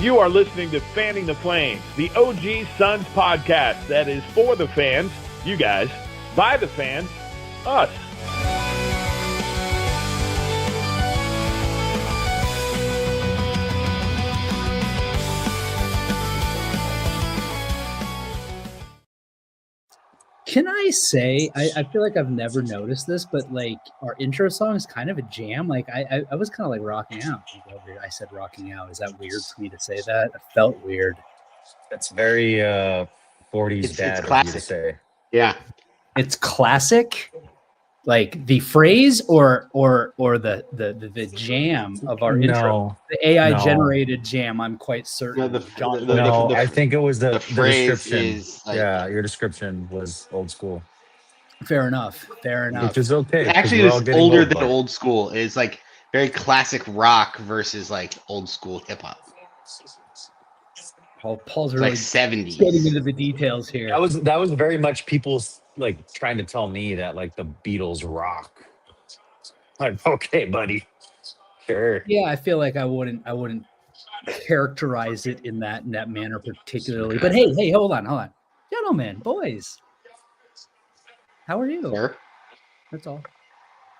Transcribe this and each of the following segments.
You are listening to Fanning the Flames, the OG Suns podcast that is for the fans, you guys, by the fans, us. Can I say, I feel like I've never noticed this, but like our intro song is kind of a jam. Like I was kind of like rocking out. I said rocking out. Is that weird for me to say that? It felt weird. That's very 40s dad it's of you to classic. say. Yeah. It's classic. Like the phrase or the jam of our intro. No, The AI no. generated jam, I'm quite certain. No, John the- no, I think it was the phrase description. is like, Yeah, your description was old school, Fair enough. which is okay. 'cause actually we're all it's getting older old, than but- old school. It's like very classic rock versus like old school hip hop. Paul's It's really like 70s. getting into the details here. That was very much people's like trying to tell me that like the Beatles rock. Like, okay, buddy, sure. Yeah, I feel like I wouldn't characterize it in that manner particularly. But hey, hold on. Gentlemen, boys. How are you? Sure. That's all.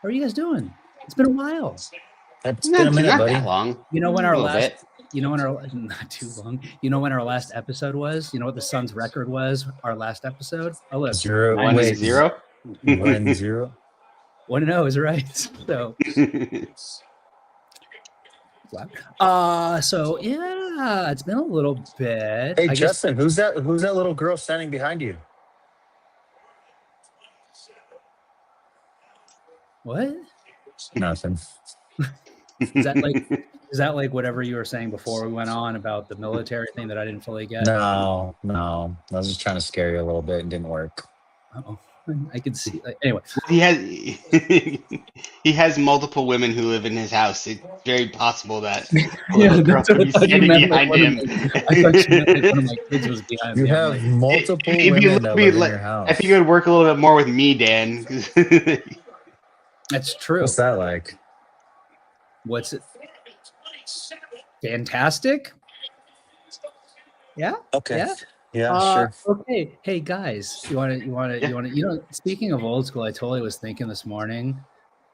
How are you guys doing? It's been a while. That's Not, been a minute, not buddy. that long. You know when A our little last bit. not too long. You know when our last episode was? You know what the Suns record was? Our last episode? Oh look. 0 1 wait, and 0. 1-0. 1-0 is right. So yeah, it's been a little bit. Hey I guess Justin, who's that little girl standing behind you? what? Nothing. Is that like whatever you were saying before we went on about the military thing that I didn't fully get? No. I was just trying to scare you a little bit and didn't work. Uh-oh. I can see. Anyway, He has multiple women who live in his house. It's very possible that yeah, the girl that's what could I be thought you standing meant. Like behind one of him. my, I thought you meant like one of my kids was behind You me. I'm have like, multiple if you women let that me live in let- your house. I think it would work a little bit more with me, Dan. that's true. What's that like? What's it? Fantastic. Yeah. Okay. Yeah. Yeah, sure. Okay. Hey guys, you want to. Speaking of old school, I totally was thinking this morning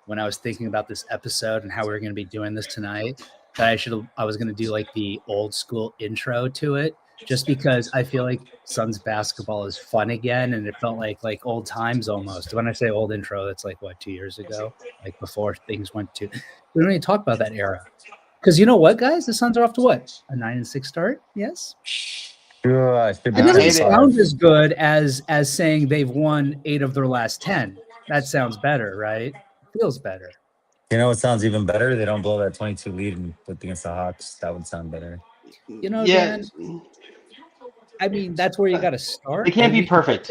when I was thinking about this episode and how we were going to be doing this tonight that I was going to do like the old school intro to it, just because I feel like Suns basketball is fun again, and it felt like old times almost. When I say old intro, that's like what, 2 years ago, like before things went to. We don't even talk about that era, because you know what, guys, the Suns are off to what, a 9-6 start. Yes. Sure, I should be It doesn't Hey, sound as good as saying they've won 8 of their last 10. That sounds better, right? Feels better. You know what sounds even better? They don't blow that 22 lead and put against the Hawks. That would sound better. You know, Yeah, Dan, I mean, that's where you got to start. it can't be And we- perfect.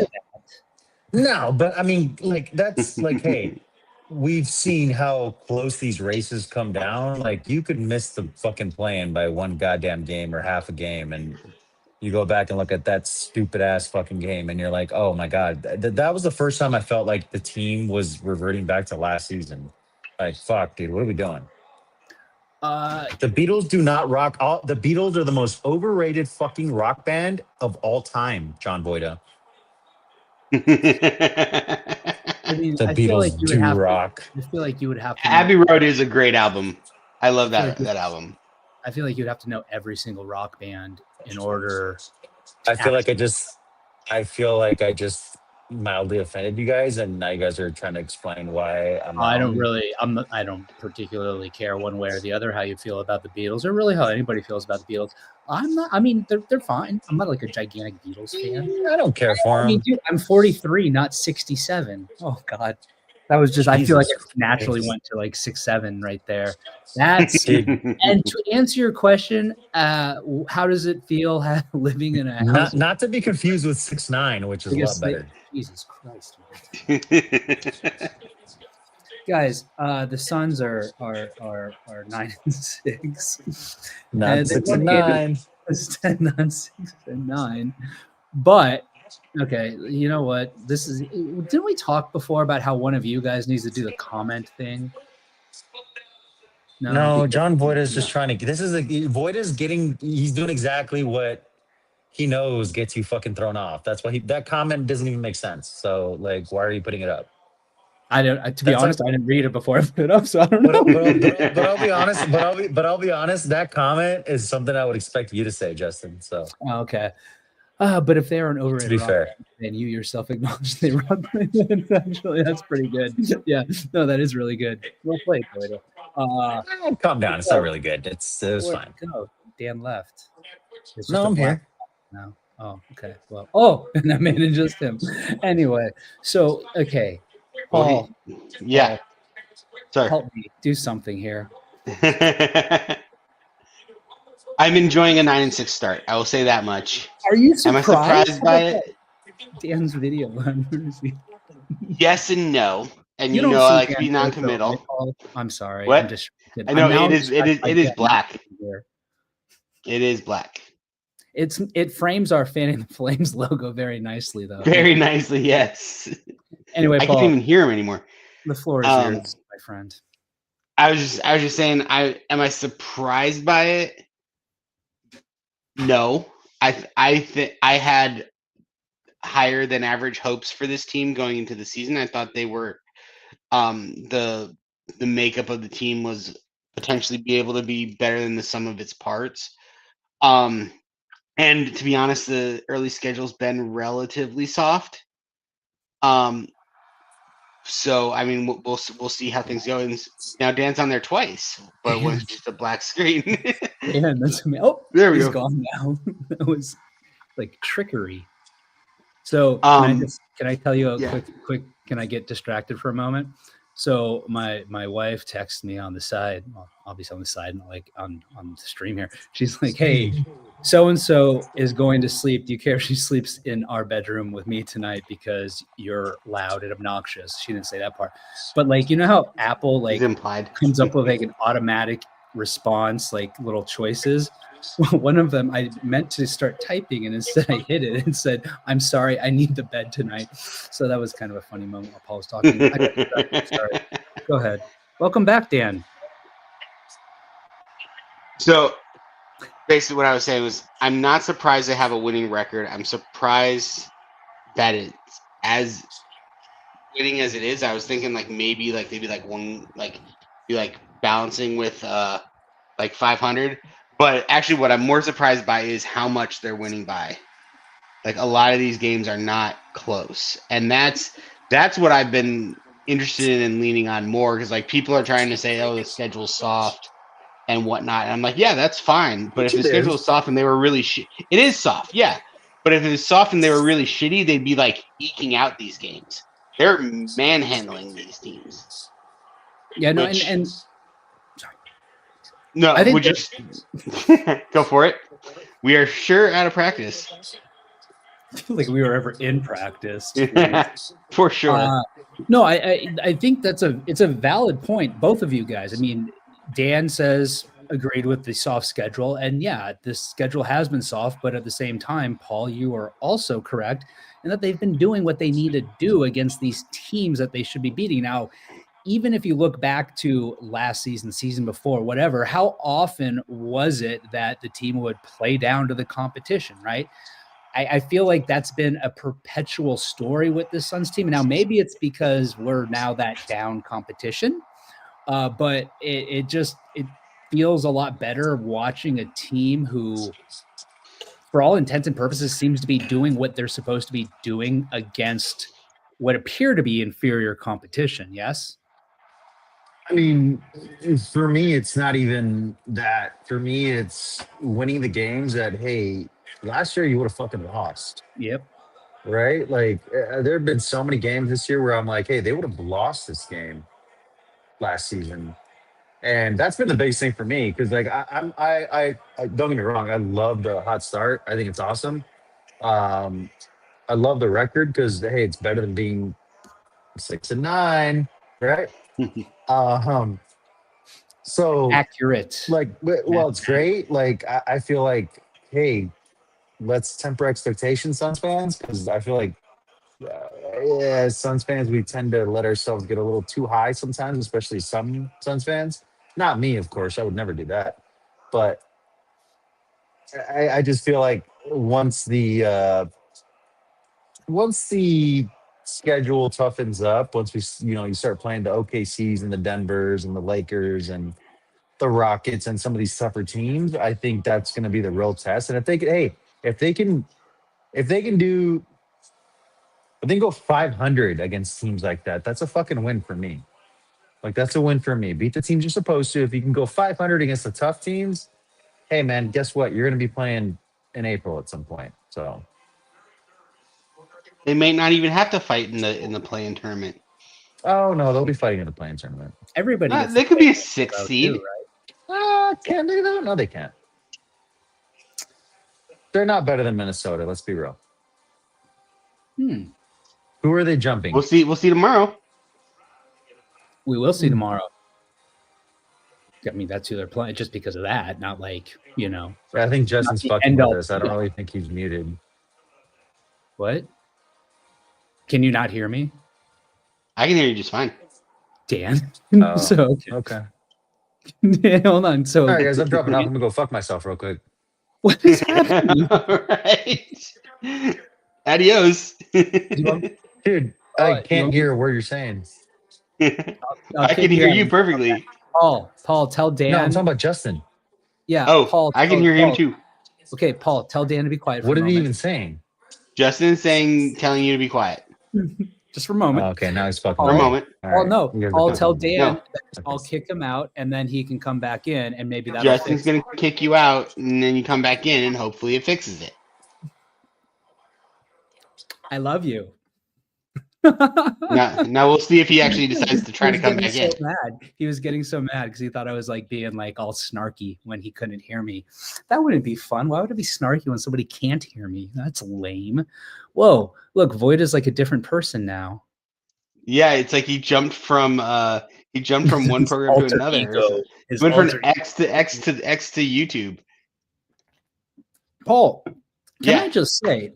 No, but I mean, like, that's like, hey, we've seen how close these races come down. Like, you could miss the fucking play-in by one goddamn game or half a game, and you go back and look at that stupid ass fucking game, and you're like, oh my god, that was the first time I felt like the team was reverting back to last season. Like, fuck, dude, what are we doing? The Beatles do not rock. The Beatles are the most overrated fucking rock band of all time, John Boyda. I mean, The I feel Beatles like you would do have rock. I feel like you would have to. Abbey Road is a great album. I love that album. I feel like you'd have to know every single rock band in order. I feel like I feel like I just mildly offended you guys, and now you guys are trying to explain why I'm. I wrong. I don't particularly care one way or the other how you feel about the Beatles, or really how anybody feels about the Beatles. I'm not. I mean, they're fine. I'm not like a gigantic Beatles fan. I don't care for I mean, them. dude, I'm 43, not 67. Oh God, that was just. I feel like Jesus it naturally Christ. went to like 6'7" right there. That's. Dude, And to answer your question, how does it feel living in a house? not to be confused with 6'9", which is a lot better. Jesus Christ, guys! The Suns are 9-6. Not they 6 won and eight of- 9. It's 10 on 6 and 9, but Okay, you know what? Didn't we talk before about how one of you guys needs to do the comment thing? No, because- John Voida is just trying to. Voida is getting. He's doing exactly what he knows gets you fucking thrown off. That's why that comment doesn't even make sense. So like, why are you putting it up? I don't. To be That's honest, I didn't read it before I put it up, so I don't know. But I'll be honest. I'll be honest. That comment is something I would expect you to say, Justin. So Okay. But if they are an to overrated be rock fair, and you yourself acknowledge they rock, actually, that's pretty good. Yeah, no, that is really good. Well played, Voida. calm down. It's not really good. It's Where'd fine. it go? Dan left. It's just No, a I'm black here. now. Oh, okay. Well, and I made it just him. Anyway, so okay, Paul, Yeah. Sorry. help me do something here. I'm enjoying a 9-6 start. I will say that much. Are you Am I surprised? surprised by it? Dan's video. Where is he? Yes and no. And you don't know I see like to Dan be Burke, non-committal. though, Paul. I'm sorry. What? I'm distracted. I know I'm now it is distracted by Dan black. here. It is black. It frames our Fanning the Flames logo very nicely, though. Very nicely, yes. Anyway, I Paul, can't even hear him anymore. the floor is yours, my friend. I was just saying, am I surprised by it? No. I think I had higher than average hopes for this team going into the season. I thought they were the makeup of the team was potentially be able to be better than the sum of its parts. And to be honest, the early schedule's been relatively soft. So I mean, we'll see how things go. And now Dan's on there twice, but was just a black screen. Yeah, that's me. Oh, there we he's go. gone now. That was like trickery. So can I tell you a quick? Can I get distracted for a moment? So my wife texted me on the side. Well, obviously on the side, not like on the stream here. She's like, "Hey, so and so is going to sleep. Do you care if she sleeps in our bedroom with me tonight because you're loud and obnoxious?" She didn't say that part, but like, you know how Apple like implied comes up with like an automatic response, like little choices. One of them I meant to start typing, and instead I hit it and said, "I'm sorry, I need the bed tonight." So that was kind of a funny moment while Paul was talking. Sorry. Go ahead. Welcome back, Dan. So basically what I was saying was I'm not surprised they have a winning record. I'm surprised that it's as winning as it is. I was thinking like maybe like they'd be like one like be like balancing with like 500. But actually what I'm more surprised by is how much they're winning by. Like a lot of these games are not close. And that's what I've been interested in leaning on more, because like people are trying to say, oh, the schedule's soft and whatnot. And I'm like, yeah, that's fine. But if the schedule is soft and they were really it is soft, yeah. But if it was soft and they were really shitty, they'd be like eking out these games. They're manhandling these teams. Yeah, no, and no, I think would you go for it? We are sure out of practice. Like we were ever in practice. For sure. No, I think it's a valid point. Both of you guys. I mean, Dan says agreed with the soft schedule, and yeah, this schedule has been soft, but at the same time, Paul, you are also correct in that they've been doing what they need to do against these teams that they should be beating. Now, even if you look back to last season before, whatever, how often was it that the team would play down to the competition, right? I feel like that's been a perpetual story with this Suns team. Now, maybe it's because we're now that down competition, but it feels a lot better watching a team who, for all intents and purposes, seems to be doing what they're supposed to be doing against what appear to be inferior competition. Yes? I mean, for me, it's not even that. For me, it's winning the games that, hey, last year you would have fucking lost. Yep. Right? Like, there have been so many games this year where I'm like, hey, they would have lost this game last season. And that's been the biggest thing for me, because like I don't get me wrong, I love the hot start. I think it's awesome. I love the record because hey, it's better than being 6-9, right? So accurate. Like, well, it's great. Like I feel like, hey, let's temper expectations, Suns fans, because I feel like, as Suns fans, we tend to let ourselves get a little too high sometimes, especially some Suns fans. Not me, of course. I would never do that. But I just feel like once the schedule toughens up, once you start playing the OKCs and the Denvers and the Lakers and the Rockets and some of these tougher teams, I think that's going to be the real test. And if they can go 500 against teams like that, that's a fucking win for me. Like, that's a win for me. Beat the teams you're supposed to. If you can go 500 against the tough teams, hey man, guess what? You're going to be playing in April at some point. So They may not even have to fight in the play-in tournament. oh no, they'll be fighting in the playing tournament. Everybody gets They to could be a play 6 though, seed. too, right? Can they though? No, they can't. They're not better than Minnesota. Let's be real. Who are they jumping? We'll see. We'll see tomorrow. We will see tomorrow. I mean, that's who they're playing, just because of that. Not like, I think Justin's fucking end all. with us. I don't really think he's muted. What? Can you not hear me, I can hear you just fine. Dan? Oh, So okay. hold on. So All right, guys, I'm dropping off. I'm gonna go fuck myself real quick. what is happening? All right. Adios. Dude, Oh, I you can't want- hear what you're saying. I can hear you perfectly. Paul, tell Dan. No, I'm talking about Justin. Yeah. Oh, Paul, I can tell- hear him Paul- too. Okay, Paul, tell Dan to be quiet. For What a did he moment. even saying? Justin's telling you to be quiet Just for a moment. Oh, okay, now he's fucking. For for a Oh. moment. All Paul, right, no. you guys are Paul, fucking- tell Dan No. that I'll kick him out, and then he can come back in, and maybe that'll Justin's fix gonna kick you out, and then you come back in, and hopefully it fixes it. I love you. Now we'll see if he actually decides to try He to was come getting back in. so mad. He was getting so mad because he thought I was like being like all snarky when he couldn't hear me. That wouldn't be fun. Why would it be snarky when somebody can't hear me? That's lame. Whoa, look, Void is like a different person now. Yeah, it's like he jumped from one His program to alter another. ego. His He went from alter- X to YouTube. Paul, can Yeah. I just say,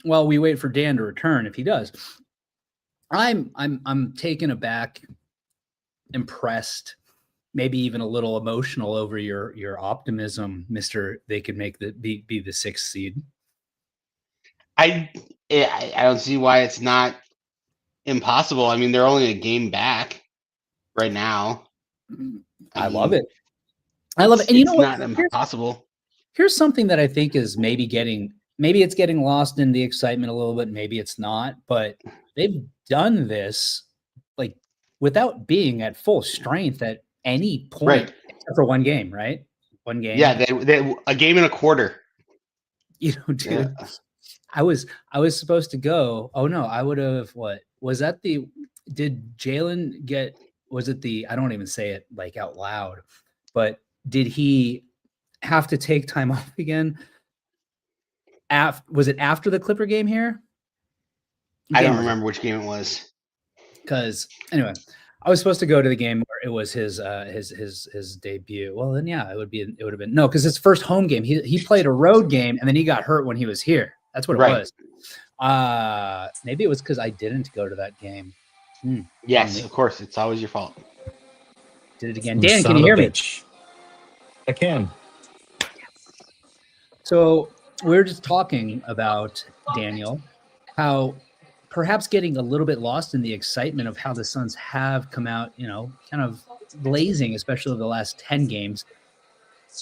while we wait for Dan to return, if he does, I'm taken aback, impressed, maybe even a little emotional over your optimism, Mister. They could make be the 6th seed. I don't see why it's not impossible. I mean, they're only a game back right now. I love it. I love it. And you know it's what? not impossible. Here's something that I think is maybe it's getting lost in the excitement a little bit. Maybe it's not, but they've done this like without being at full strength at any point, Right. except for one game, right? One game. Yeah, they a game and a quarter. Dude. Yeah. I was supposed to go. Oh no, I would have. What was that? Did Jalen get? Was it I don't even say it like out loud, but did he have to take time off again? Was it after the Clipper game here? I don't remember which game it was. Because anyway, I was supposed to go to the game where it was his debut. Well, then yeah, it would have been no, because his first home game. He played a road game and then he got hurt when he was here. That's what it Right. was. Maybe it was because I didn't go to that game. Yes, of course. It's always your fault. Did it again. You Dan, son can you of a hear me? bitch. I can. So we're just talking about Daniel, how perhaps getting a little bit lost in the excitement of how the Suns have come out, kind of blazing, especially over the last 10 games.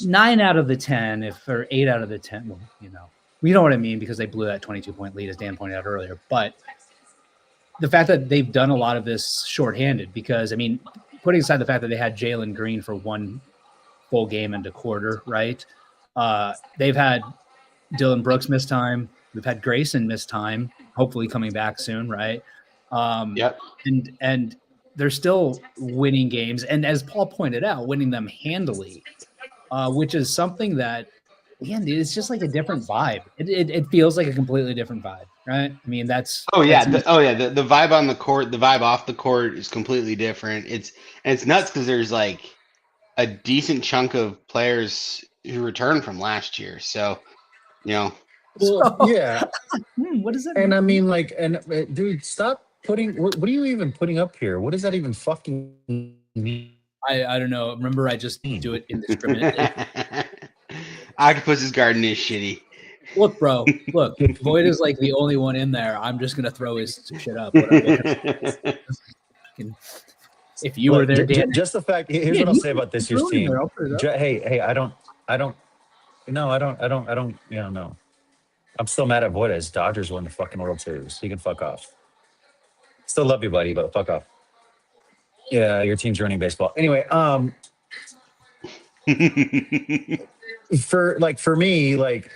9 out of the 10, or 8 out of the 10, well, you know what I mean, because they blew that 22-point lead, as Dan pointed out earlier. But the fact that they've done a lot of this shorthanded, because, I mean, putting aside the fact that they had Jalen Green for one full game and a quarter, right? They've had Dylan Brooks miss time. We've had Grayson miss time, hopefully coming back soon, right? Yep. And they're still winning games. And as Paul pointed out, winning them handily, which is something that, again, dude, it's just like a different vibe. It feels like a completely different vibe, right? I mean, that's The that's- vibe on the court, the vibe off the court is completely different. It's nuts because there's like a decent chunk of players who returned from last year. So, Well, So, yeah, what does that and I mean? mean, like, and dude, stop putting. What are you even putting up here? What does that even fucking mean? I don't know. Remember, I just do it indiscriminately. Octopus's garden is shitty. Look, bro. Look, Void is like the only one in there. I'm just gonna throw his shit up. If you were Look, there, Dan, just the fact. Here's yeah, what I'll you say can about this throw year's it in team. there. I'll put it up. Hey, I don't. No, I don't. Yeah, no. I'm still mad at Void as Dodgers won the fucking World Series. He can fuck off. Still love you, buddy, but fuck off. Yeah, your team's ruining baseball. Anyway, for me, like,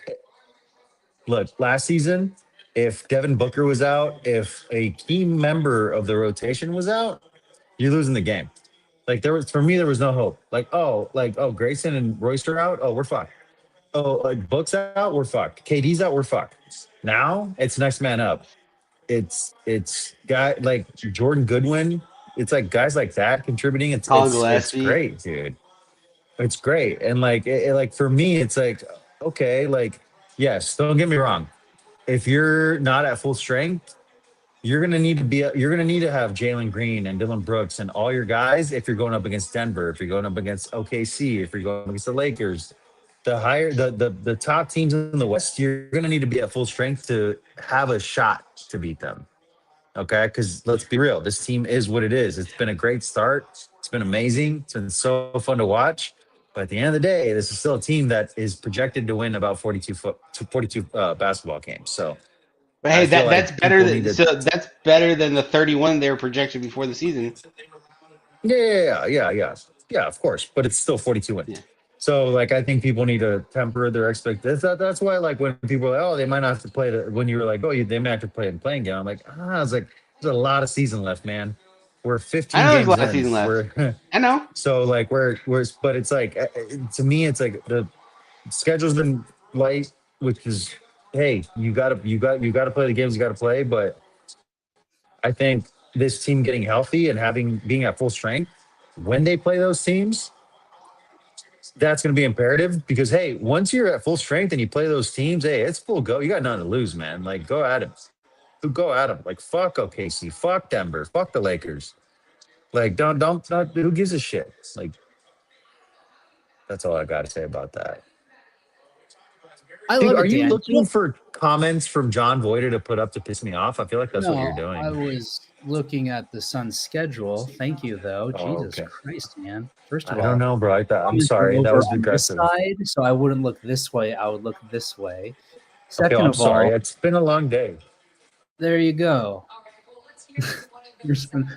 look, last season, if Devin Booker was out, if a key member of the rotation was out, you're losing the game. Like for me, there was no hope. Oh, Grayson and Royce are out. Oh, we're fucked. Oh, like Book's out, we're fucked. KD's out, we're fucked. Now it's next man up. It's guy like Jordan Goodwin. It's like guys like that contributing. It's great, dude. It's great. And like for me, it's like, okay, like, yes, don't get me wrong. If you're not at full strength, you're gonna need to have Jalen Green and Dylan Brooks and all your guys if you're going up against Denver, if you're going up against OKC, if you're going up against the Lakers, the top teams in the West, you're gonna need to be at full strength to have a shot to beat them. Okay, because let's be real, this team is what it is. It's been a great start. It's been amazing. It's been so fun to watch. But at the end of the day, this is still a team that is projected to win about 42 basketball games. So, but hey, that's better than the 31 they were projected before the season. Yeah. Of course, but it's still 42 wins. Yeah. So, like, I think people need to temper their expectations. That's why, like, when people are like, oh, they might not have to play it. When you were like, oh, they might have to play it in playing game. I'm like, I was like, there's a lot of season left, man. We're 15 games in. There's a lot of season left. I know. So, like, but it's like, to me, it's like the schedule's been light, which is, hey, you gotta play the games you gotta play. But I think this team getting healthy and being at full strength when they play those teams, that's going to be imperative because, hey, once you're at full strength and you play those teams, hey, it's full go. You got nothing to lose, man. Like, go at him. Go at him. Like, fuck OKC, fuck Denver, fuck the Lakers. Like, don't, who gives a shit? Like, that's all I got to say about that. Are you looking for comments from John Voida to put up to piss me off? I feel like that's what you're doing. I was looking at the Suns schedule. Thank you, though. Jesus Christ, man. First of all, I don't know, bro. I'm sorry. That was aggressive. So I wouldn't look this way. I would look this way. Second I'm sorry. It's been a long day. There you go.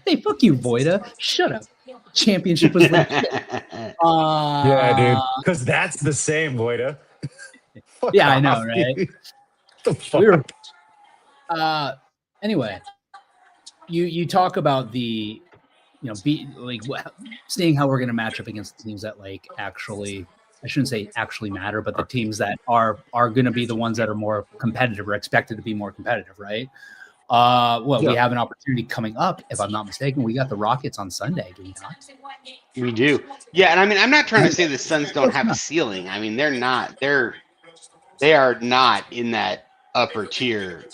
Hey, fuck you, Voida. Shut up. Championship was legit. Yeah, dude. Because that's the same, Voida. Yeah, I know, right? The fuck? Anyway, you talk about the, seeing how we're going to match up against the teams that actually, I shouldn't say actually matter, but the teams that are going to be the ones that are more competitive or expected to be more competitive, right? We have an opportunity coming up. If I'm not mistaken, we got the Rockets on Sunday, do we not? We do. Yeah, and I mean, I'm not trying to say the Suns don't have a ceiling. I mean, they are not in that upper tier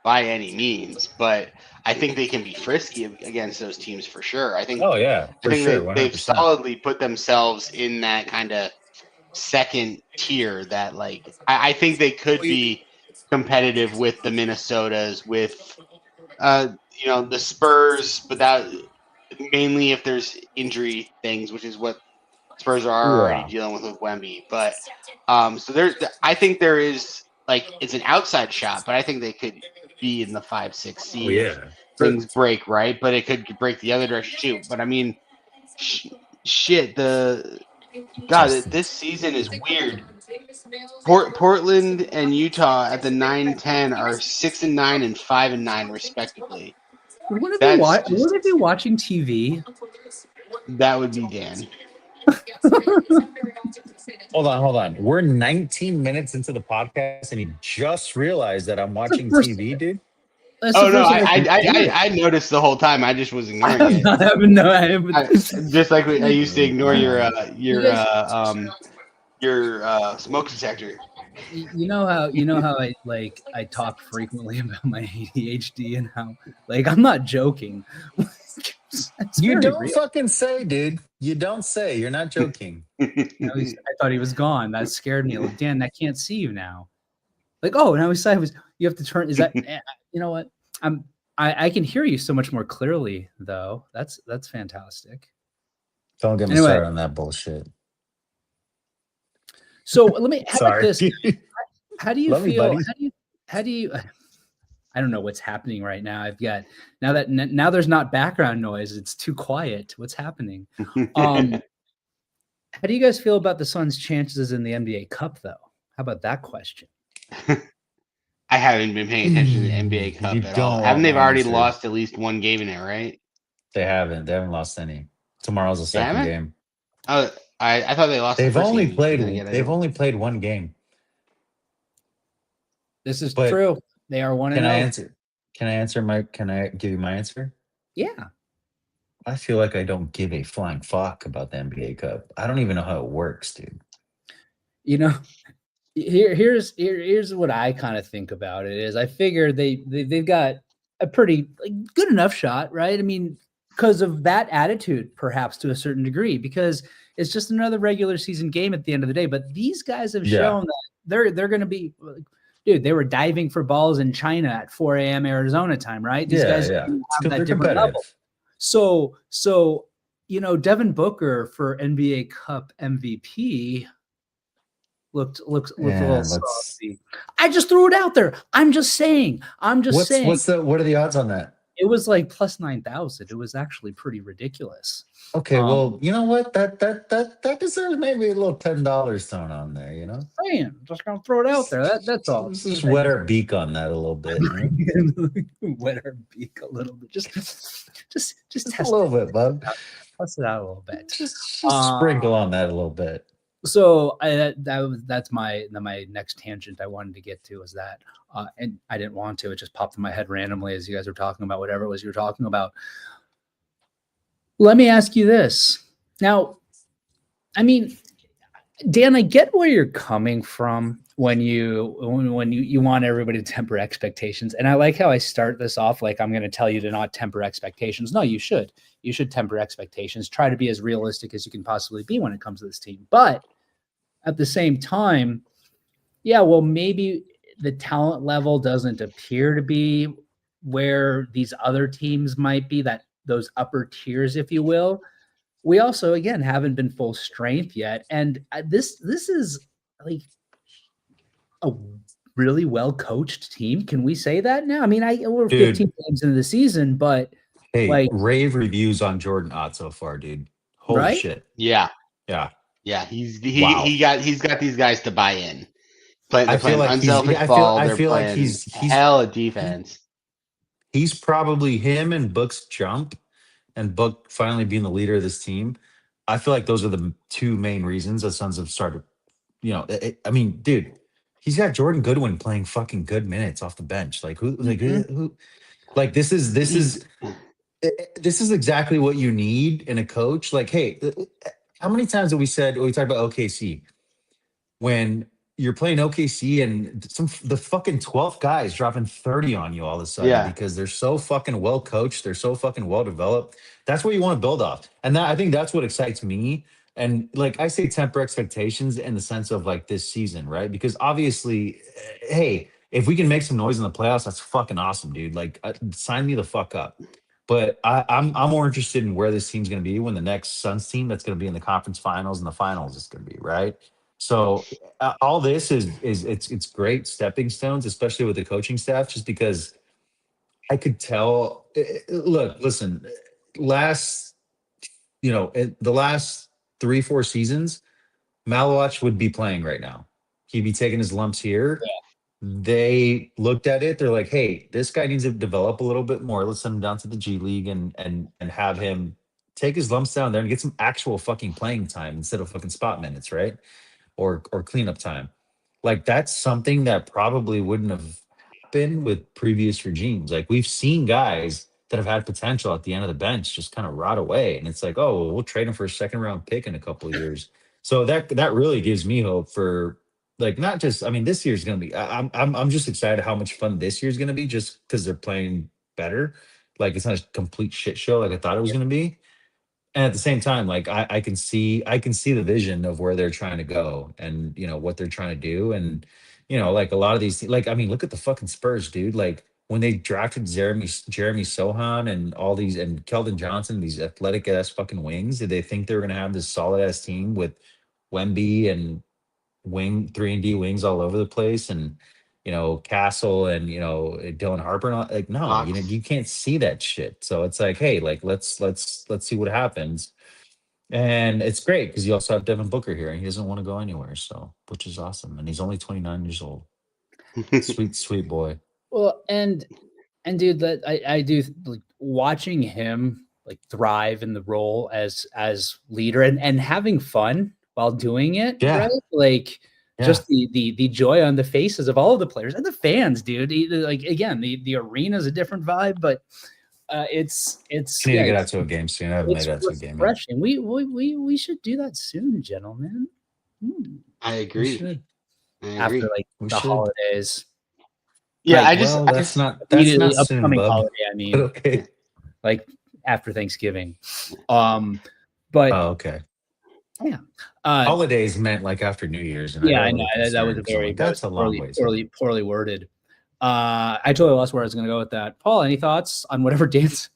by any means, but I think they can be frisky against those teams for sure. I think. Oh yeah, they've solidly put themselves in that kind of second tier. That I think they could be competitive with the Minnesotas, with the Spurs, but that mainly if there's injury things, which is what Spurs are already dealing with Wemby. But so I think there is it's an outside shot, but I think they could be in the 5-6 seed. If things break right, but it could break the other direction too. But I mean, this season is weird. Portland and Utah at the 9-10 are 6-9 and 5-9 respectively. Would it be watching TV? That would be Dan. Hold on. We're 19 minutes into the podcast, and he just realized that I'm watching TV, dude. Oh no, I noticed the whole time. I just was ignoring it. Just like I used to ignore your smoke detector. You know how I talk frequently about my ADHD and how I'm not joking. It's You very don't real. fucking say, dude. You don't say. You're not joking. I thought he was gone. That scared me. Like, Dan, I can't see you now. Like, oh, now I was. You have to turn. Is that? You know what? I can hear you so much more clearly, though. That's fantastic. Don't get me Anyway. started on that bullshit. So let me. How about Sorry. this? How do you Love you, feel? buddy. How do you? I don't know what's happening right now. I've got now there's not background noise. It's too quiet. What's happening? How do you guys feel about the Suns' chances in the NBA Cup, though? How about that question? I haven't been paying attention to the NBA Cup at all. Haven't they already lost at least one game in it, right? They haven't. They haven't lost any. Tomorrow's the second game. Oh, I thought they lost. They've only played. They've only played one game. This is true. They are 1-0. Can I answer? Can I give you my answer? Yeah. I feel like I don't give a flying fuck about the NBA Cup. I don't even know how it works, dude. You know, here's what I kind of think about it is I figure they've got a pretty good enough shot, right? I mean, because of that attitude, perhaps to a certain degree, because it's just another regular season game at the end of the day. But these guys have shown that they're going to be. Dude, they were diving for balls in China at 4 a.m. Arizona time, right? These guys have that different level. So Devin Booker for NBA Cup MVP looked a little saucy. I just threw it out there. I'm just saying. What are the odds on that? It was like plus 9,000. It was actually pretty ridiculous. Okay, well, you know what? That deserves maybe a little $10 thrown on there. You know, saying just gonna throw it out there. That's all. Let's just wet our beak on that a little bit. Wet our beak a little bit. Just test a little bit, bud. Test it out a little bit. Just sprinkle on that a little bit. So that's my next tangent I wanted to get to is that, and I didn't want to. It just popped in my head randomly as you guys were talking about whatever it was you were talking about. Let me ask you this. Now, I mean, Dan, I get where you're coming from when you want everybody to temper expectations. And I like how I start this off like I'm going to tell you to not temper expectations. No, you should. You should temper expectations. Try to be as realistic as you can possibly be when it comes to this team. But at the same time, yeah, well, maybe the talent level doesn't appear to be where these other teams might be, that those upper tiers, if you will. We also, again, haven't been full strength yet. And this is like a really well-coached team. Can we say that now? I mean, we're 15 games into the season, but hey, rave reviews on Jordan Ott so far, dude. Holy shit. Yeah. He's got these guys to buy in. But I feel like unselfish ball. I feel like he's hell of defense. He's probably him and Book's jump, and Book finally being the leader of this team. I feel like those are the two main reasons the Suns have started. You know, I mean, dude, he's got Jordan Goodwin playing fucking good minutes off the bench. Like who? Like this is exactly what you need in a coach. Like, hey, how many times have we talked about OKC when you're playing OKC and the fucking 12th guy is dropping 30 on you all of a sudden because they're so fucking well coached, they're so fucking well developed. That's what you want to build off. And I think that's what excites me. And like I say, temper expectations in the sense of like this season, right? Because obviously, hey, if we can make some noise in the playoffs, that's fucking awesome, dude. Like sign me the fuck up. But I'm more interested in where this team's going to be when the next Suns team that's going to be in the conference finals and the finals is going to be, right? So all this is great stepping stones, especially with the coaching staff, just because I could tell. Listen, the last 3-4 seasons, Malawach would be playing right now. He'd be taking his lumps here. Yeah. They looked at it. They're like, hey, this guy needs to develop a little bit more. Let's send him down to the G League and have him take his lumps down there and get some actual fucking playing time instead of fucking spot minutes, right? Or cleanup time. Like that's something that probably wouldn't have happened with previous regimes. Like we've seen guys that have had potential at the end of the bench just kind of rot away. And it's like, oh, we'll trade him for a second round pick in a couple of years. So that really gives me hope for like not just. I mean, this year's gonna be. I'm just excited how much fun this year's gonna be, just because they're playing better. Like it's not a complete shit show like I thought it was gonna be. And at the same time, like I can see the vision of where they're trying to go, and what they're trying to do. And like a lot of these, like, I mean, look at the fucking Spurs, dude. Like when they drafted Jeremy Sohan and all these, and Keldon Johnson, these athletic ass fucking wings, did they think they were gonna have this solid ass team with Wemby and wing 3-and-D wings all over the place, and Castle, and Dylan Harper, and like, no, Fox. you can't see that shit. So it's like, hey, like let's see what happens. And it's great because you also have Devin Booker here, and he doesn't want to go anywhere, so which is awesome. And he's only 29 years old. Sweet, sweet boy. Well, and dude, that I do like watching him like thrive in the role as leader, and having fun while doing it, Yeah. right? Like Yeah. just the joy on the faces of all of the players and the fans, dude. Like again, the arena is a different vibe, but it's I need to get out it's, to a game soon. I haven't it's made it out to a game yet. refreshing. We should do that soon, gentlemen. I We agree. should. I agree. After like We the should. holidays, Yeah, like, Well, I that's just not immediately soon, upcoming bub. holiday. I mean, But okay. like after Thanksgiving. But Oh, okay. uh, Holidays meant like after New Year's, and yeah, got I a know little that was a concerned, 'cause I'm very like, that's a long poorly, ways. poorly worded. I totally lost where I was going to go with that. Paul, any thoughts on whatever dance?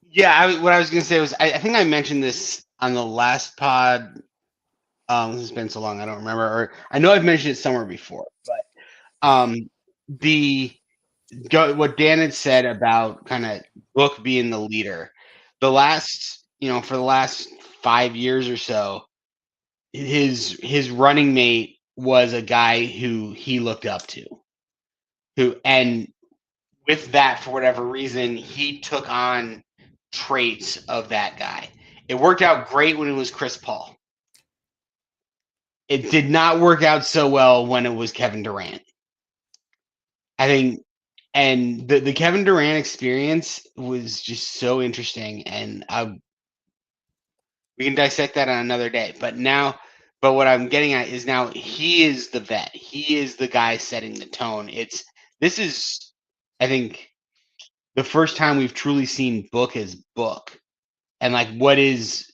Yeah, what I was gonna say was I think I mentioned this on the last pod. This has been so long, I don't remember, or I know I've mentioned it somewhere before. But what Dan had said about kind of Book being the leader, for the last 5 years or so, his running mate was a guy who he looked up to, and with that, for whatever reason, he took on traits of that guy. It worked out great when it was Chris Paul. It did not work out so well when it was Kevin Durant. I think, and the Kevin Durant experience was just so interesting, and we can dissect that on another day. But what I'm getting at is now he is the vet. He is the guy setting the tone. This is, I think, the first time we've truly seen Book as Book, and like, what is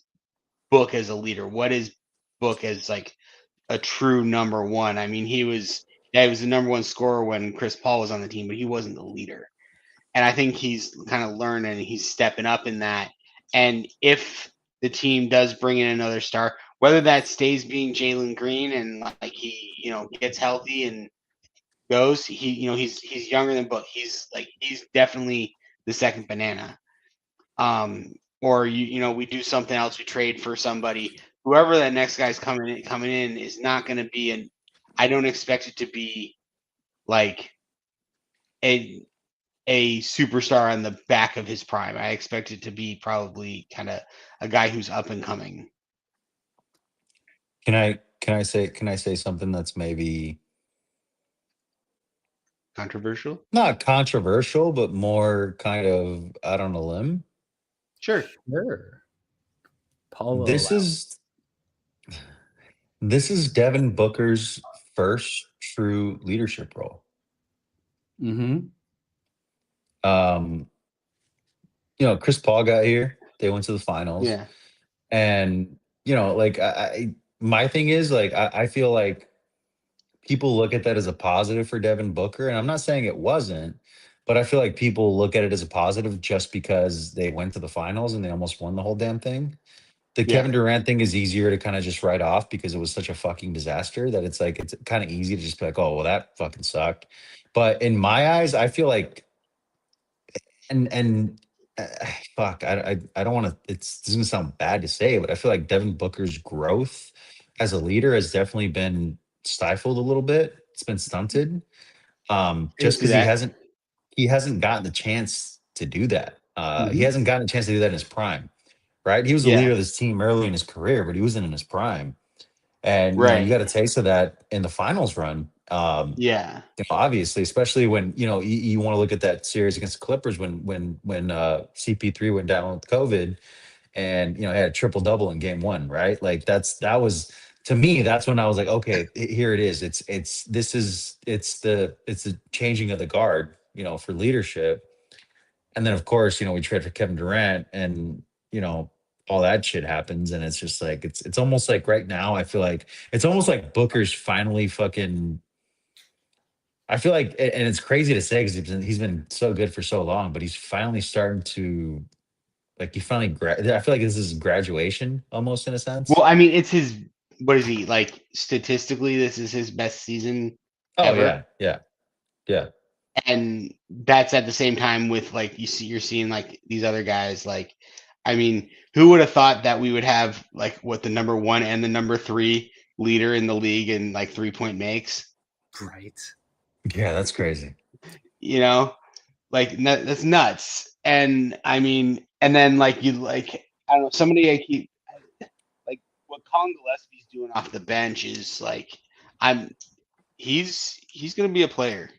Book as a leader? What is Book as like a true number one? I mean, he was the number one scorer when Chris Paul was on the team, but he wasn't the leader. And I think he's kind of learning, he's stepping up in that. And if the team does bring in another star, whether that stays being Jalen Green and like he, gets healthy and goes, he's younger than Book. He's definitely the second banana. Or we do something else, we trade for somebody. Whoever that next guy's coming in is not going to be I don't expect it to be like a superstar on the back of his prime. I expect it to be probably kind of a guy who's up and coming. Can I say something that's maybe Controversial? not controversial, but more kind of out on a limb? Sure. Paul will This allow. is Devin Booker's first true leadership role. Mm-hmm. Chris Paul got here. They went to the finals. Yeah. And like my thing is, like, I feel like people look at that as a positive for Devin Booker, and I'm not saying it wasn't, but I feel like people look at it as a positive just because they went to the finals and they almost won the whole damn thing. The Yeah. Kevin Durant thing is easier to kind of just write off because it was such a fucking disaster that it's like it's kind of easy to just be like, oh well, that fucking sucked. But in my eyes, I feel like, and fuck, I don't want to. It's gonna sound bad to say, but I feel like Devin Booker's growth as a leader has definitely been stifled a little bit. It's been stunted, just because he hasn't gotten the chance to do that. He hasn't gotten a chance to do that in his prime, right? He was the Yeah. leader of this team early in his career, but he wasn't in his prime. And Right. you got a taste of that in the finals run. Yeah. Obviously, especially when you want to look at that series against the Clippers when CP3 went down with COVID, and had a triple double in game one, right? Like that was to me, that's when I was like, okay, here it is. It's the changing of the guard, for leadership. And then of course, we trade for Kevin Durant, and all that shit happens, and it's just like it's almost like right now I feel like it's almost like Booker's finally fucking. I feel like, and it's crazy to say because he's been so good for so long, but he's finally starting to, like, he finally. I feel like this is graduation almost in a sense. Well, I mean, it's his. What is he like statistically? This is his best season ever. Yeah. And that's at the same time with like you're seeing like these other guys. Like, I mean, who would have thought that we would have like the number 1 and the number 3 leader in the league in like 3-point makes? Right. Yeah, that's crazy. Like that's nuts. And I mean, and then like I don't know, somebody I keep like what Colin Gillespie's doing off the bench is like he's gonna be a player.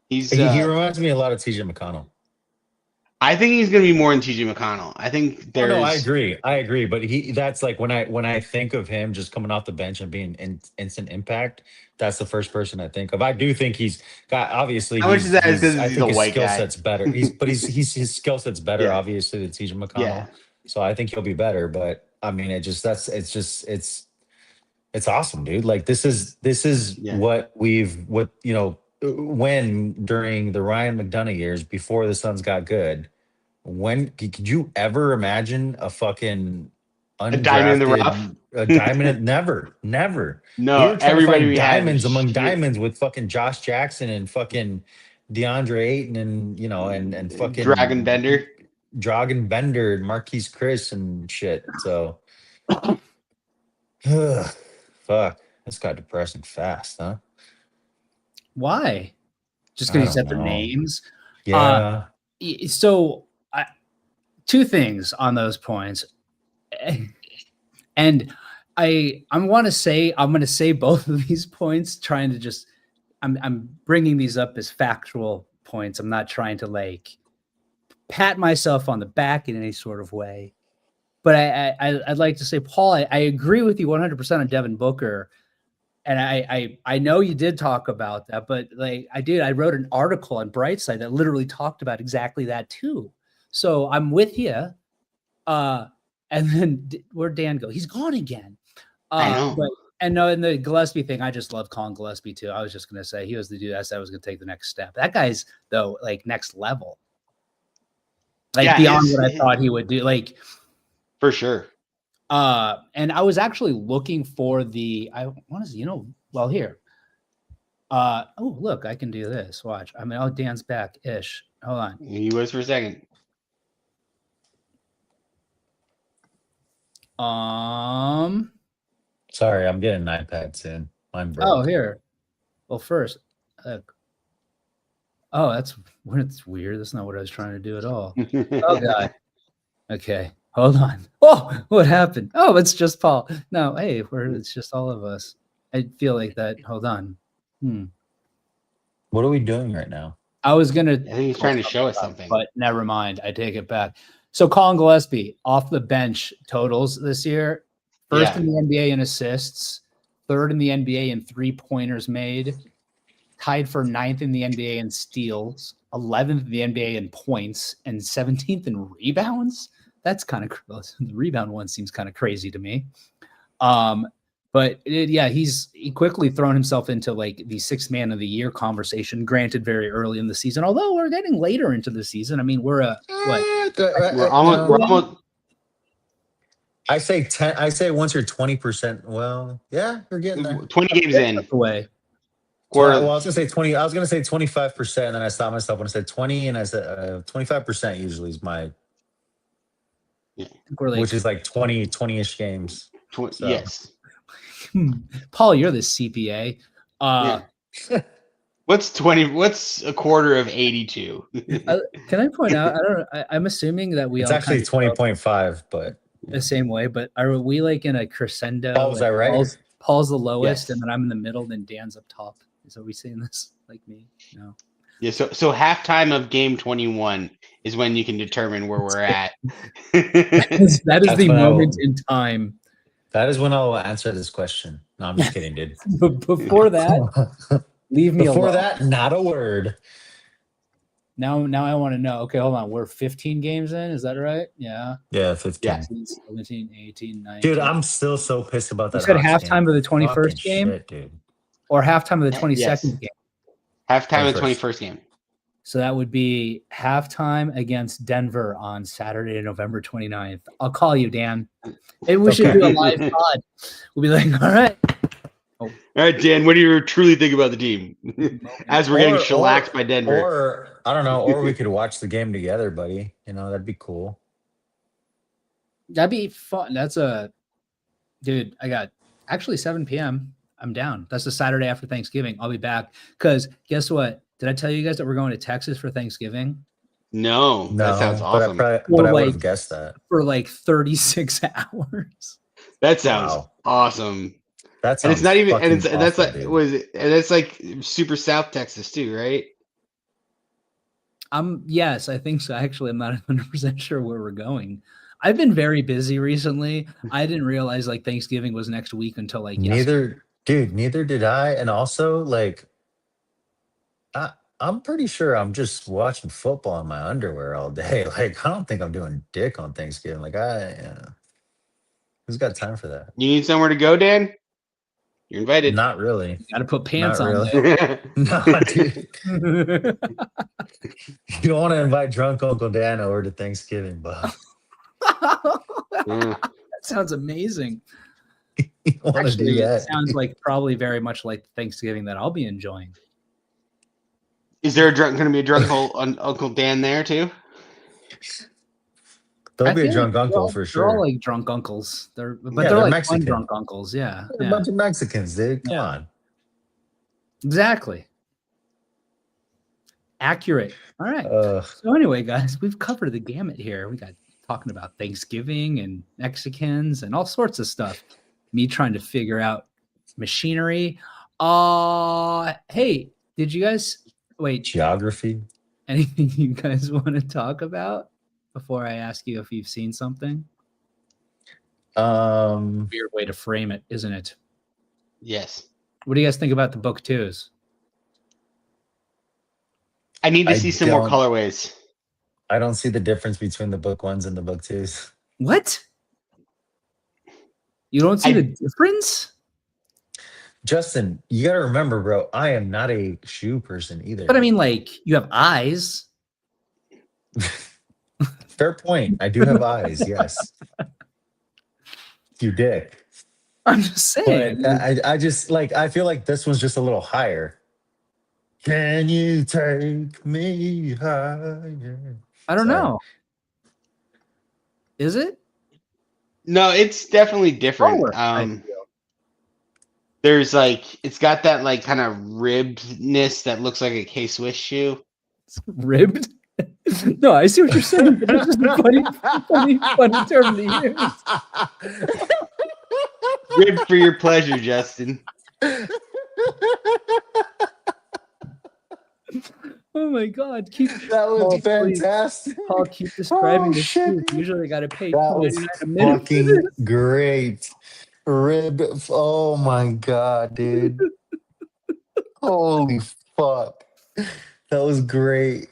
He reminds me a lot of TJ McConnell. I think he's going to be more than TJ McConnell. I think there's. No, I agree. But that's like when I think of him just coming off the bench and being instant impact, that's the first person I think of. I do think he's got, obviously. How much is that? Because he's a white guy. His skill set's better. His skill set's better, obviously, than TJ McConnell. Yeah. So I think he'll be better. But I mean, it's awesome, dude. Like this is when during the Ryan McDonough years before the Suns got good, when could you ever imagine a fucking a diamond in the rough? A diamond? Never. No, everybody diamonds among diamonds with fucking Josh Jackson and fucking DeAndre Ayton and fucking Dragon Bender, and Marquise Chris and shit. So, fuck, this got depressing fast, huh? Why? Just because you said their names? Yeah. So, two things on those points, and I'm going to say both of these points. Trying to just, I'm bringing these up as factual points. I'm not trying to like pat myself on the back in any sort of way, but I'd like to say, Paul, I agree with you 100% on Devin Booker. And I know you did talk about that, but like I wrote an article on Brightside that literally talked about exactly that too. So I'm with you. And then where'd Dan go? He's gone again. I know. And the Gillespie thing, I just love Colin Gillespie too. I was just going to say he was the dude I said was going to take the next step. That guy's though, like next level, like beyond what I thought he would do. Like for sure. And I was actually looking for here. Oh, look, I can do this. Watch. I mean, Dan's back ish. Hold on. He was for a second. Sorry, I'm getting an iPad soon. Mine broke. Oh, here. Well, first. That's weird. That's not what I was trying to do at all. Oh, God. Okay. Hold on. Oh, what happened? Oh, it's just Paul. No, hey, it's just all of us. I feel like that. Hold on. What are we doing right now? I think he's trying to show us something. But never mind. I take it back. So Colin Gillespie off the bench totals this year. First in the NBA in assists. Third in the NBA in 3-pointers made. Tied for 9th in the NBA in steals. 11th in the NBA in points. And 17th in rebounds. That's kind of close. The rebound one seems kind of crazy to me. But he quickly thrown himself into like the 6th man of the year conversation, granted very early in the season, although we're getting later into the season. I mean, we're almost I say 10. I say once you're 20%. Well, yeah, we're getting there. 20 games in. Away. Well, I was gonna say 20. I was gonna say 25%, and then I stopped myself when I said 20, and I said 25% usually is my. Which is like 20-ish games. Yes. Paul, you're the CPA. What's a quarter of 82? Can I point out? I'm assuming that it's actually 20.5, but the same way. But are we like in a crescendo? Paul, is that right? Paul's the lowest, and then I'm in the middle, then Dan's up top. Is are we saying this like me? No. Yeah. So halftime of game 21 is when you can determine where we're at. That is the moment in time That is when I'll answer this question. No, I'm just kidding, dude. But before that, leave me Before alone. that, not a word. Now I want to know. Okay, hold on. We're 15 games in. Is that right? Yeah. Yeah, 15. Yeah. 17, 18, 19. Dude, I'm still so pissed about that. You said Hawks halftime game. of the 21st Fucking game? shit, dude. Or halftime of the 22nd Yes. game? Halftime of the 21st. 21st game. So that would be halftime against Denver on Saturday, November 29th. I'll call you, Dan. Maybe we should do a live pod. We'll be like, all right. All right, Dan, what do you truly think about the team? As we're getting Or- shellacked by Denver. Or I don't know, or we could watch the game together, buddy. You know, that'd be cool. That'd be fun. Dude, I got actually 7 p.m. I'm down. That's the Saturday after Thanksgiving. I'll be back. Because guess what? Did I tell you guys that we're going to Texas for Thanksgiving? No, that sounds awesome. But Or I would like- have guessed that. For like 36 hours. That sounds Wow. awesome. That's And it's not even, and that's like, dude. and that's like super South Texas too, right? Yes, I think so. Actually, I'm not 100% sure where we're going. I've been very busy recently. I didn't realize like Thanksgiving was next week until like yesterday. neither did I. And also, like, I'm pretty sure I'm just watching football in my underwear all day. Like, I don't think I'm doing dick on Thanksgiving. Like, who's got time for that? You need somewhere to go, Dan? You're invited. Not really. Got to put pants Not on. really. there. No, dude. You don't want to invite drunk Uncle Dan over to Thanksgiving, but Mm. That sounds amazing. you don't want to do Actually, it that. sounds like probably very much like Thanksgiving that I'll be enjoying. Is there going to be a drunk Uncle Dan there too? There'll I be a feel drunk like uncle they're all- for They're all sure. like drunk uncles. They're Yeah, they're they're like Mexican. fun drunk uncles. Yeah, They're a bunch of Mexicans, dude. Come Yeah. on. exactly. Accurate. All right. So anyway, guys, we've covered the gamut here. We got talking about Thanksgiving and Mexicans and all sorts of stuff. Me trying to figure out machinery. Hey, did you guys wait? Geography. Anything you guys want to talk about before I ask you if you've seen something? Weird way to frame it, isn't it? Yes. What do you guys think about the book twos? I need to I see some more don't- colorways. I don't see the difference between the book ones and the book twos. What? You don't see I- the difference? Justin, you got to remember, bro, I am not a shoe person either. But I mean, like, you have eyes. Fair point. I do have eyes, yes. You dick. I'm just saying. But I just like, I feel like this one's just a little higher. Can you take me higher? I don't Sorry. know. Is it? No, it's definitely different. Lower, I feel. There's like, it's got that like kind of ribbedness that looks like a K-Swiss shoe. It's ribbed. No, I see what you're saying, but it's just a funny term to use. Ribbed for your pleasure, Justin. Oh my God! Keep That was Oh, please. fantastic. Paul, keep describing Oh, the shoe. shit. Usually, I got to pay That was $2.99 a minute. for fucking this. great. Rib. Oh my god, dude. Holy fuck. That was great.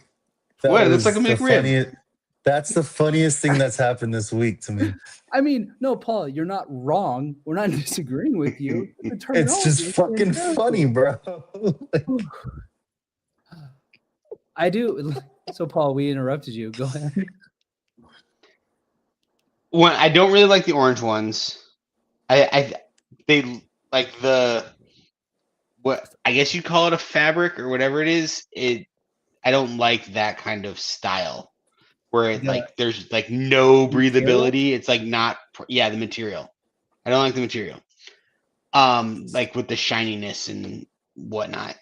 That What? It looks was like a the McRib. funniest- That's the funniest thing that's happened this week to me. I mean, no, Paul, you're not wrong. We're not disagreeing with you. The It's terminology just is fucking fantastic. funny, bro. I do. So, Paul, we interrupted you. Go ahead. One, I don't really like the orange ones. They like what I guess you'd call it a fabric or whatever it is. I don't like that kind of style where it, Yeah. like there's like no Material? breathability. It's like not the material. I don't like the material. Like with the shininess and whatnot.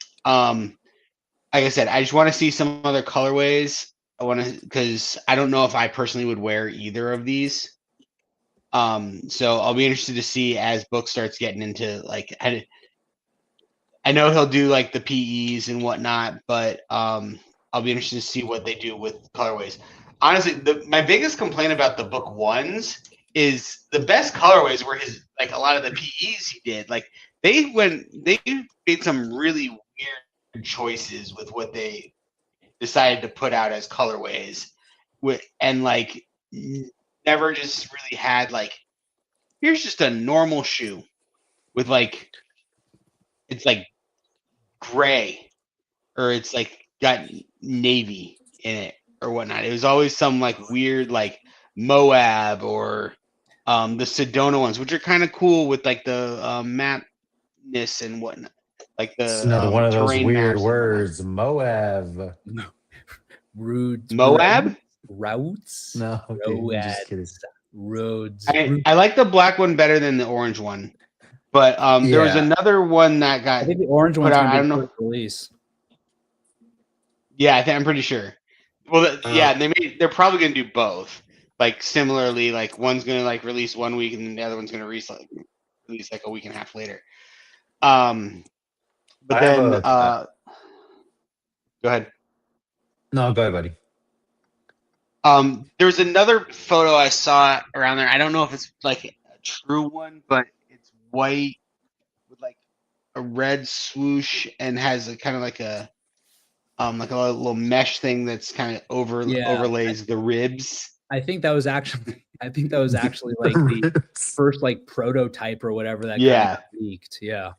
Like I said, I just want to see some other colorways. I want to, because I don't know if I personally would wear either of these. So I'll be interested to see as Book starts getting into like, I know he'll do like the PEs and whatnot, but I'll be interested to see what they do with colorways. Honestly, my biggest complaint about the Book ones is the best colorways were his like a lot of the PEs he did, like they made some really weird choices with what they decided to put out as colorways, and like never just really had like, here's just a normal shoe with like, it's like gray, or it's like got navy in it or whatnot. It was always some like weird like Moab or the Sedona ones, which are kind of cool with like the mapness and whatnot, like It's the another one of those terrain weird maps and whatnot. words. Moab. Rude Moab? routes. No, okay, I'm just kidding. Roads. I like the black one better than the orange one, but there was Yeah. another one that I got think the orange put one's out. gonna I be don't the know. first release. Yeah, I'm pretty sure. Well, yeah, they're probably gonna do both. Like similarly, like one's gonna like release 1 week, and then the other one's gonna release like a week and a half later. But I have then a- go ahead. No, go ahead, buddy. There was another photo I saw around there. I don't know if it's like a true one, but it's white with like a red swoosh and has a kind of like a little mesh thing that's kind of overlays the ribs. I think that was actually like the first like prototype or whatever that kind of leaked. Yeah.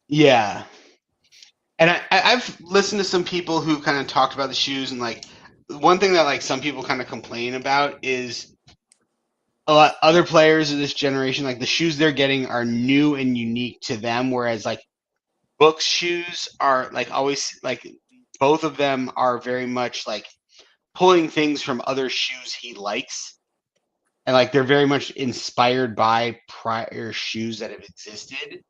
Yeah. And I've listened to some people who kind of talked about the shoes, and like one thing that like some people kind of complain about is a lot other players of this generation, like the shoes they're getting are new and unique to them, whereas like Book's shoes are like always like both of them are very much like pulling things from other shoes he likes, and like they're very much inspired by prior shoes that have existed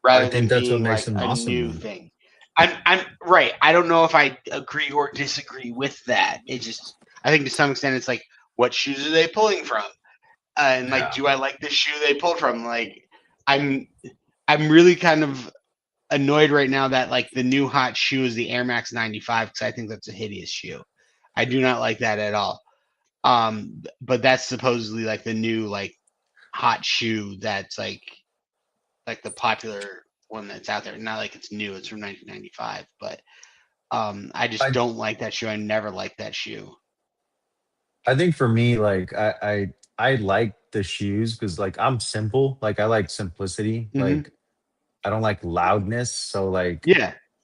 rather than being like a awesome, new man. thing. I'm right. I don't know if I agree or disagree with that. It just, I think to some extent it's like, what shoes are they pulling from? And like, do I like the shoe they pulled from? Like, I'm really kind of annoyed right now that like the new hot shoe is the Air Max 95, because I think that's a hideous shoe. I do not like that at all. But that's supposedly like the new like hot shoe that's like the popular one that's out there. Not like it's new, it's from 1995, but I just don't like that shoe. I never liked that shoe. I think for me, like I like the shoes because like I'm simple. Like I like simplicity. Like I don't like loudness. So like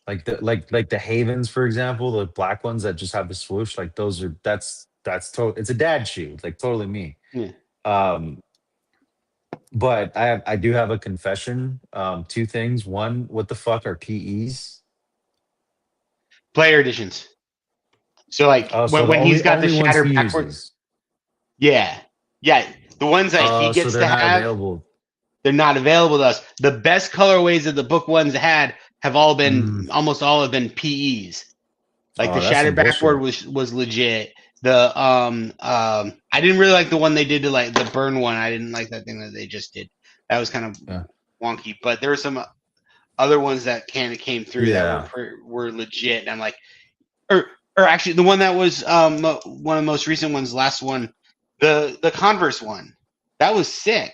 like the Havens, for example, the black ones that just have the swoosh, like those are that's total. It's a dad shoe, like totally me. But I do have a confession. Two things. One, what the fuck are PEs? Player editions. So like when he's got the shatter backwards. Yeah. The ones that he gets to have, they're not available to us. The best colorways that the Book ones had have all been almost all have been PEs. Like the shattered backboard was legit. The I didn't really like the one they did to like the burn one. I didn't like that thing that they just did. That was kind of wonky. But there were some other ones that kind of came through that were legit. And I'm like, or actually the one that was one of the most recent ones, last one, the Converse one, that was sick.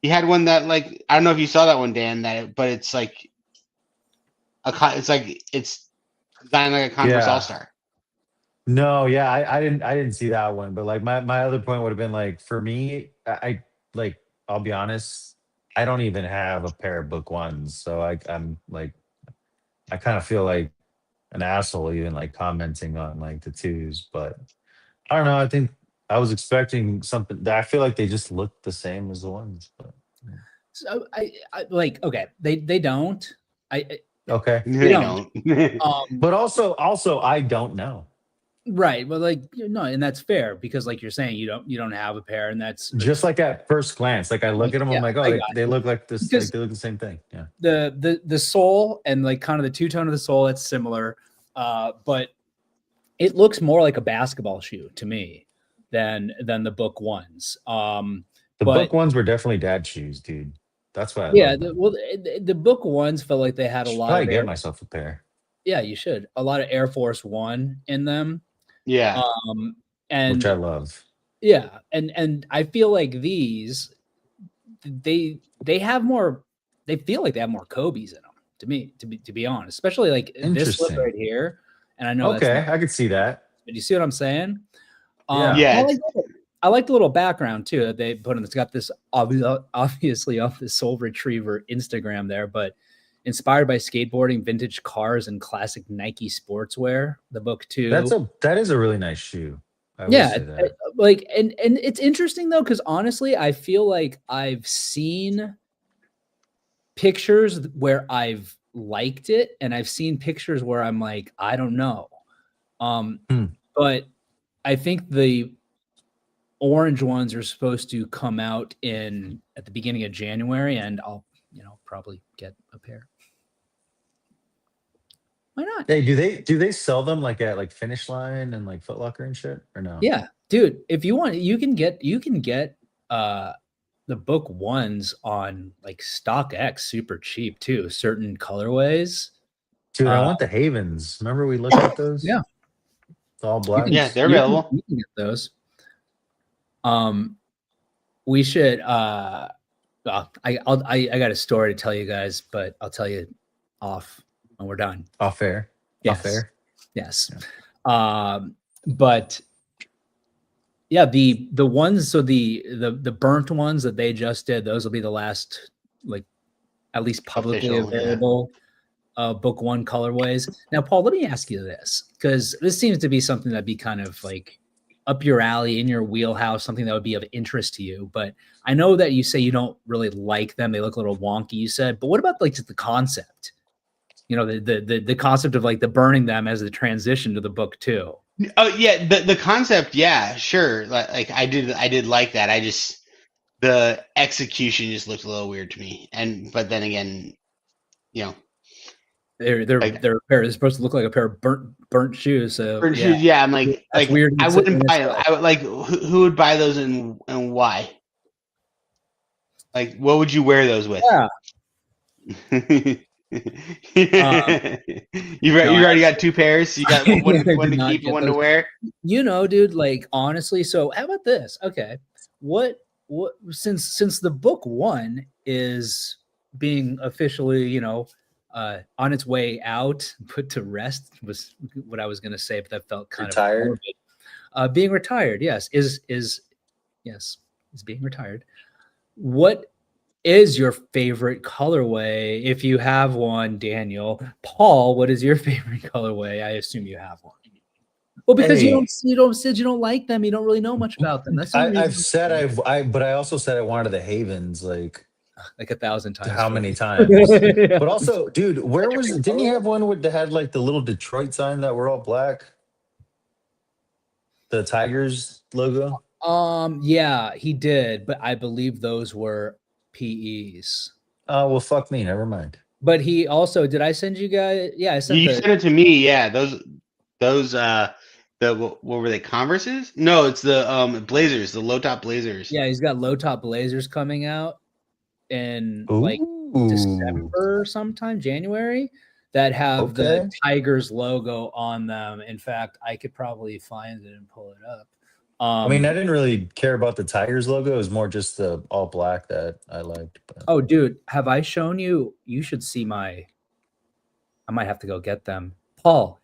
He had one that like, I don't know if you saw that one, Dan, but it's like it's designed like a Converse All-Star. No, yeah, I didn't see that one, but like my other point would have been like, for me, I like, I'll be honest, I don't even have a pair of Book ones, so I'm like, I kind of feel like an asshole even like commenting on like the twos, but I don't know. I think I was expecting something that I feel like they just look the same as the ones. But. So I like, okay, they don't. Okay, they don't. But also I don't know. Right, but like no, and that's fair because like you're saying, you don't have a pair, and that's just like at first glance. Like I look at them, I'm like, oh, they look like this. Like they look the same thing. Yeah. The sole and like kind of the two-tone of the sole, it's similar, but it looks more like a basketball shoe to me than the Book ones. The Book ones were definitely dad shoes, dude. That's why. The Book ones felt like they had a lot. Probably get myself a pair. Yeah, you should. A lot of Air Force One in them. Yeah. And which I love. Yeah, and I feel like these they have more. They feel like they have more Kobe's in them. To me, to be honest, especially like this slip Interesting. right here. And I know Okay, that's not, I could see that. but you see what I'm saying? Yeah. I like the little background too that they put in. It's got this obviously off the Soul Retriever Instagram there, but inspired by skateboarding, vintage cars, and classic Nike sportswear. The book too. That is a really nice shoe. I will Yeah, say that. like and it's interesting though, because honestly, I feel like I've seen pictures where I've liked it, and I've seen pictures where I'm like, I don't know. But I think the orange ones are supposed to come out at the beginning of January, and I'll probably get a pair. Why not? Hey, do they sell them like at like Finish Line and like Foot Locker and shit, or no? Yeah, dude. If you want, you can get the book ones on like StockX super cheap too. Certain colorways. Dude, I want the Havens. Remember we looked at those? Yeah. It's all black. Yeah, they're available. You can get those. We should. I got a story to tell you guys, but I'll tell you off when we're done. Off air. Yes. Off air. Yes. But yeah, the ones, so the burnt ones that they just did, those will be the last, like, at least publicly Official, available book one colorways. Now, Paul, let me ask you this, because this seems to be something that'd be kind of like up your alley, in your wheelhouse, something that would be of interest to you. But I know that you say you don't really like them; they look a little wonky. You said, but what about like just the concept? The concept of like the burning them as a transition to the book too. Oh yeah, the concept, yeah, sure. Like I did like that. I just, the execution just looked a little weird to me. But then again, they're like, a pair. They're supposed to look like a pair of burnt shoes. So burnt shoes, yeah. I'm like weird. I wouldn't buy. I would like who would buy those and why? Like, what would you wear those with? Yeah. You've already got two pairs. You got one to keep and one to wear. Dude. Like, honestly, so how about this? Okay, what since the book one is being officially, on its way out, put to rest was what I was going to say, but that felt kind retired. Of being retired. Yes, is being retired. What is your favorite colorway, if you have one, Daniel? Paul, what is your favorite colorway? I assume you have one. Well, because you don't like them, you don't really know much about them. That's but I also said I wanted the Havens like 1,000 times. How many times? Yeah. But also, dude, didn't you have one that had like the little Detroit sign that were all black? The Tigers logo? Yeah, he did, but I believe those were PEs. Oh, well, fuck me. Never mind. But he also, did I send you guys? Yeah, I sent you sent it to me. Yeah, those what were they, Converses? No, it's the Blazers, the low top Blazers. Yeah, he's got low top Blazers coming out in like December sometime, January, that have the Tigers logo on them. In fact, I could probably find it and pull it up. I mean, I didn't really care about the Tigers logo. It was more just the all black that I liked. But. Oh, dude, have I shown you? You should see I might have to go get them. Paul,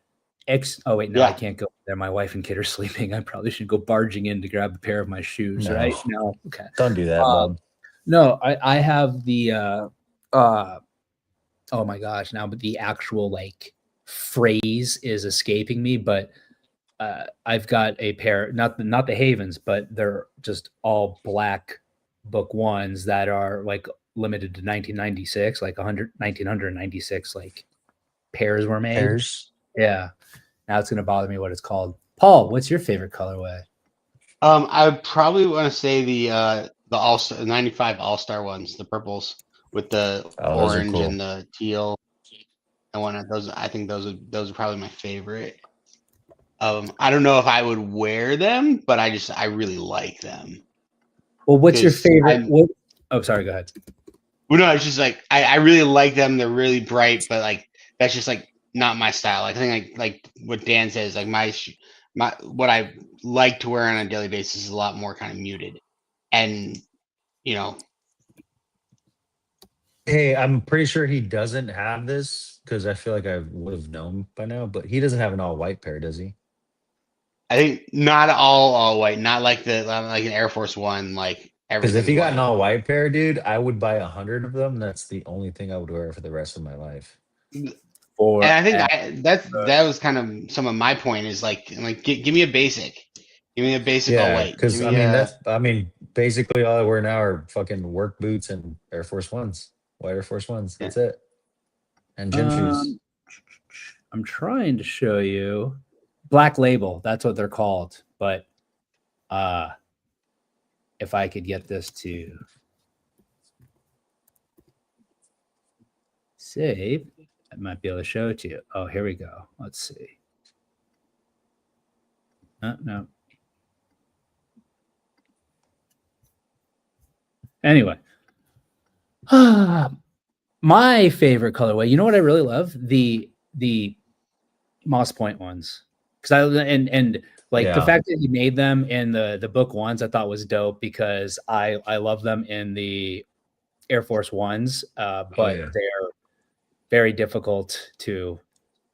oh, wait, no, yeah. I can't go there. My wife and kid are sleeping. I probably should go barging in to grab a pair of my shoes, right? No, okay. Don't do that, Bob. No, I have the, oh my gosh, now, but the actual, like, phrase is escaping me, but I've got a pair, not the Havens, but they're just all black book ones that are like limited to 1996, like 1996, like pairs were made. Pairs. Yeah. Now it's going to bother me what it's called. Paul, what's your favorite colorway? I would probably want to say the All-Star 95 All-Star ones, the purples with the orange and the teal. And one of those, I think those are probably my favorite. I don't know if I would wear them, but I really like them. Well, what's your favorite? Sorry, go ahead. Well, no, it's just like I really like them. They're really bright, but like that's just like not my style. Like, I think like what Dan says, like my what I like to wear on a daily basis is a lot more kind of muted, and Hey, I'm pretty sure he doesn't have this because I feel like I would have known by now, but he doesn't have an all white pair, does he? I think not all white, not like like an Air Force One, like Because if everything's he got an white. all white pair, dude, I would buy 100 of them. That's the only thing I would wear for the rest of my life. For And I think that was kind of some of my point is like give me a basic. Give me a basic all Yeah, white. Give because me a I mean, basically all I wear now are fucking work boots and Air Force Ones, white Air Force Ones. yeah. That's it. And gym shoes. um, I'm trying to show you Black Label. That's what they're called. But if I could get this to save, I might be able to show it to you. Oh, here we go. Let's see. No. Anyway, my favorite colorway. You know what I really love? The Moss Point ones. Because and like the Yeah. fact that he made them in the book ones, I thought was dope because I love them in the Air Force Ones, but yeah. they're very difficult to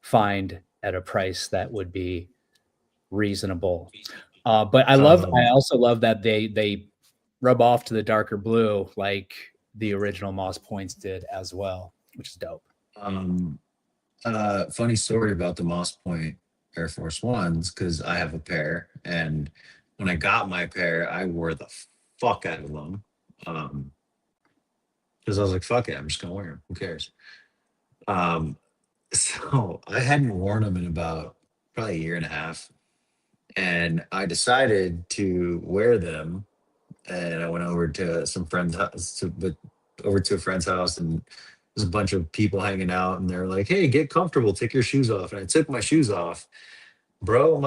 find at a price that would be reasonable. But I also love that they rub off to the darker blue like the original Moss Points did as well, which is dope. Funny story about the Moss Point Air Force Ones, because I have a pair, and when I got my pair, I wore the fuck out of them. Because I was like, fuck it, I'm just gonna wear them. Who cares? Um, so I hadn't worn them in about probably a year and a half. And I decided to wear them. And I went over to some friend's house, over to a friend's house, and there's a bunch of people hanging out, and they're like, "Hey, get comfortable, take your shoes off." And I took my shoes off, bro.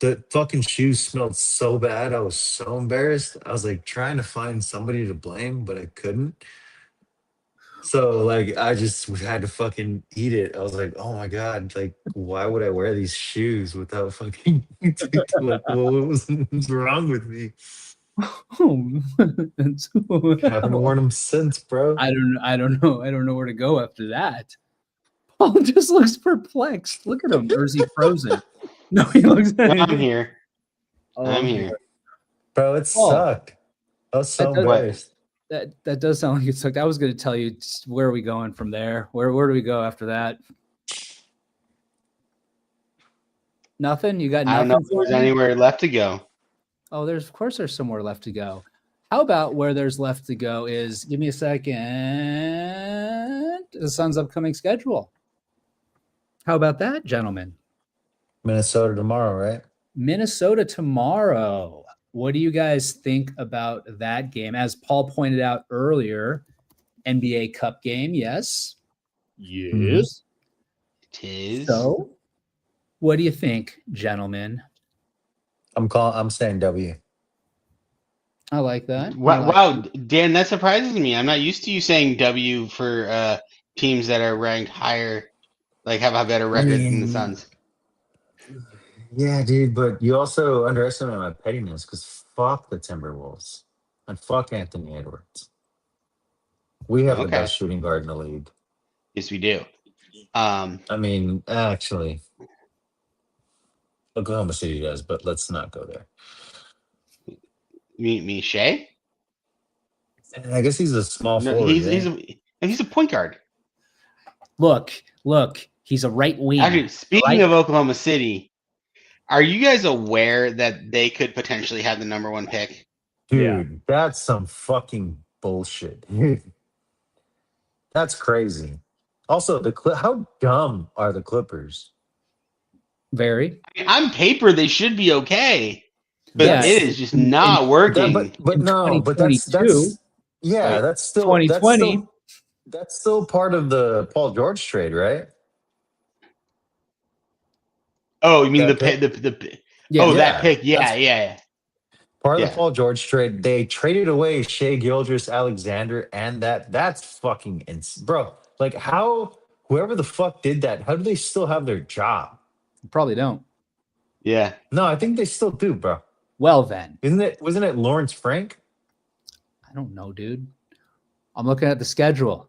The fucking shoes smelled so bad. I was so embarrassed. I was like trying to find somebody to blame, but I couldn't. So like I just had to fucking eat it. I was like, oh my god, like why would I wear these shoes without fucking like what's wrong with me? Haven't worn them since, bro. I don't know where to go after that. Paul just looks perplexed. Look at him. Or is he frozen? No, he looks No, I'm here. Oh, I'm here. Bro, it sucked. I was so That does- embarrassed. That does sound like it sucked. I was going to tell you where are we going from there. Where do we go after that? Nothing. You got I nothing. don't know if there's anywhere left to go. Oh, there's somewhere left to go. How about where there's left to go is give me a second. The Suns' upcoming schedule. How about that, gentlemen? Minnesota tomorrow, right? Minnesota tomorrow. What do you guys think about that game? As Paul pointed out earlier, NBA Cup game, yes. Yes. It is. So, what do you think, gentlemen? I'm saying W. I like that. Wow, Dan, that surprises me. I'm not used to you saying W for teams that are ranked higher, like have a better record than the Suns. Yeah, dude, but you also underestimate my pettiness because fuck the Timberwolves and fuck Anthony Edwards. We have the Okay. best shooting guard in the league. Yes, we do. I mean, actually, Oklahoma City does, but let's not go there. Me, Shea? And I guess he's a small No, forward. he's a point guard. Look, he's a right wing. Actually, speaking of Oklahoma City, are you guys aware that they could potentially have the number 1 pick? Dude, that's some fucking bullshit. That's crazy. Also, how dumb are the Clippers? Very. I mean, on paper, they should be okay, but Yes. it is just not working. But no, but that's 2022, yeah, that's still 2020. That's still part of the Paul George trade, right? Oh, you mean That the Yeah, that pick? Yeah, That's- yeah. Part of Yeah. the Paul George trade, they traded away Shea Gilgeous Alexander, and that's fucking bro. Like how whoever the fuck did that, how do they still have their job? probably don't. Yeah. No, I think they still do, bro. Well, then. Wasn't it Lawrence Frank? I don't know, dude. I'm looking at the schedule.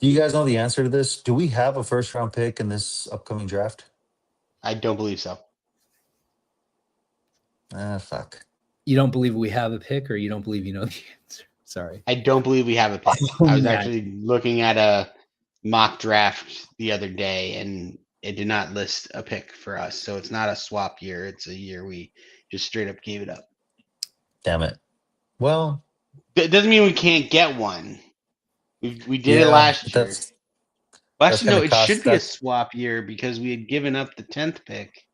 Do you guys know the answer to this? Do we have a first round pick in this upcoming draft? I don't believe so. Fuck. You don't believe we have a pick, or you don't believe you know the answer? Sorry. I don't believe we have a pick. Oh, I was man. actually looking at a mock draft the other day, and it did not list a pick for us. So it's not a swap year. It's a year we just straight up gave it up. Damn it. Well, It doesn't mean we can't get one. We did it yeah, last year. that's Well, that's actually, no, gonna it cost should be a that- swap year because we had given up the 10th pick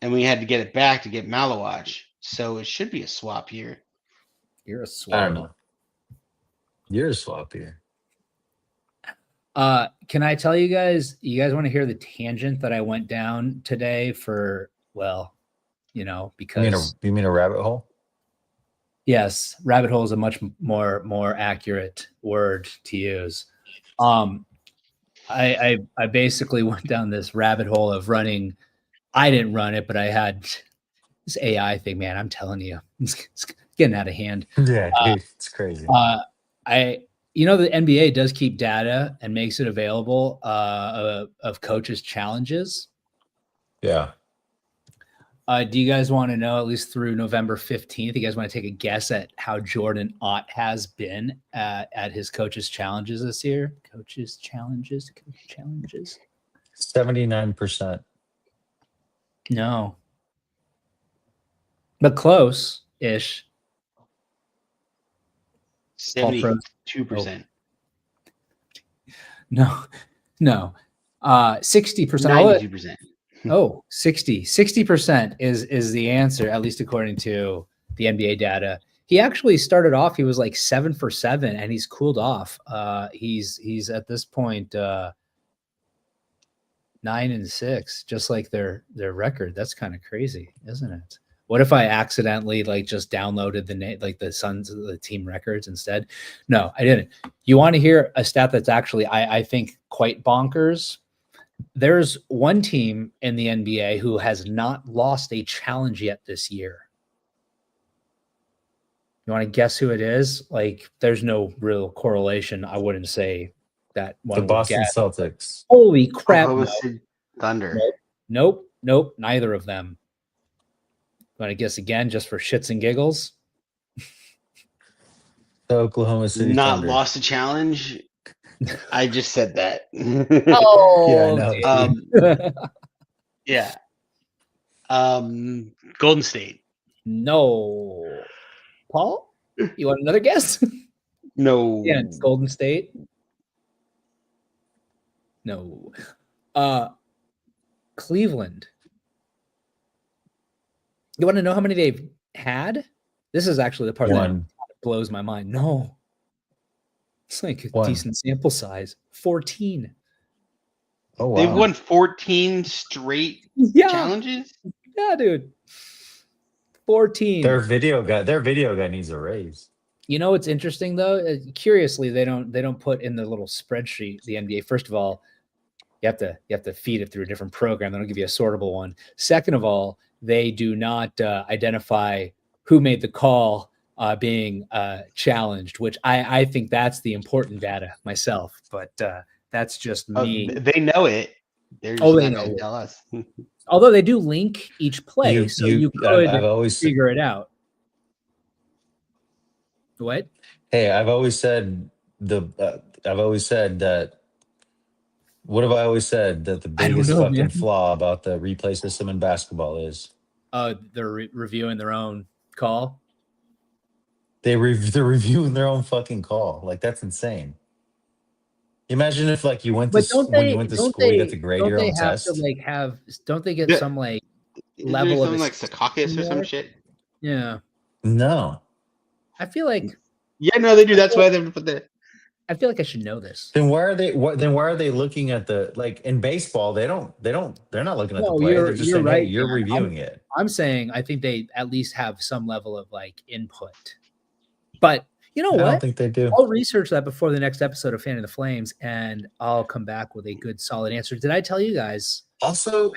and we had to get it back to get Malawach. So it should be a swap year. You're a I swap. don't know. You're a swap here. Can I tell you guys want to hear the tangent that I went down today for, well, because You mean a rabbit hole? yes, rabbit hole is a much more accurate word to use. I basically went down this rabbit hole of running. I didn't run it, but I had this AI thing, man. I'm telling you, it's getting out of hand. Yeah, dude, it's crazy. The NBA does keep data and makes it available of coaches' challenges. Yeah. Do you guys want to know, at least through November 15th, you guys want to take a guess at how Jordan Ott has been at his coaches' challenges this year? Coaches' challenges? 79%. No. But close-ish. 72%. No. 60%. 92%. Oh, 60% is the answer, at least according to the NBA data. He actually started off, he was like 7 for 7, and he's cooled off. He's at this point 9 and 6, just like their record. That's kind of crazy, isn't it? What if I accidentally just downloaded the Suns, the team records instead? No, I didn't. You want to hear a stat that's actually, I think, quite bonkers? There's one team in the NBA who has not lost a challenge yet this year. You want to guess who it is? There's no real correlation. I wouldn't say that one. The Boston Celtics. Holy crap. Oklahoma City Thunder. Nope. Neither of them. Want to guess again just for shits and giggles? The Oklahoma City Not Thunder. lost a challenge. I just said that. Oh, Yeah, I know. Yeah. Golden State. No. Paul, you want another guess? No. Yeah, it's Golden State. No. Cleveland. You want to know how many they've had? This is actually the part that blows my mind. No. It's like a decent sample size. 14. Oh, wow. They've won 14 straight challenges? Yeah, dude. 14. Their video guy needs a raise. You know what's interesting though? Curiously, they don't put in the little spreadsheet the NBA. First of all, you have to feed it through a different program. They don't give you a sortable one. Second of all, they do not identify who made the call being challenged, which I think that's the important data myself. But that's just me. They know it. They're just they not know going it. to tell us. Although they do link each play, you could I've always figure it out. What? Hey, I've always said that. What have I always said that the biggest fucking flaw about the replay system in basketball is? They're reviewing their own call. They're reviewing their own fucking call. That's insane. Imagine if you went to school, you got to grade your own test. Don't they get some level of something like Secaucus or some shit? Yeah. No. I feel like. Yeah, no, they do. That's why they put the. I feel like I should know this. Then why are they looking at the in baseball? They're not looking at the play. They're just saying, right. Hey, you're reviewing it. I'm saying I think they at least have some level of input. But you know what? I don't think they do. I'll research that before the next episode of Fanning the Flames, and I'll come back with a good, solid answer. Did I tell you guys? Also,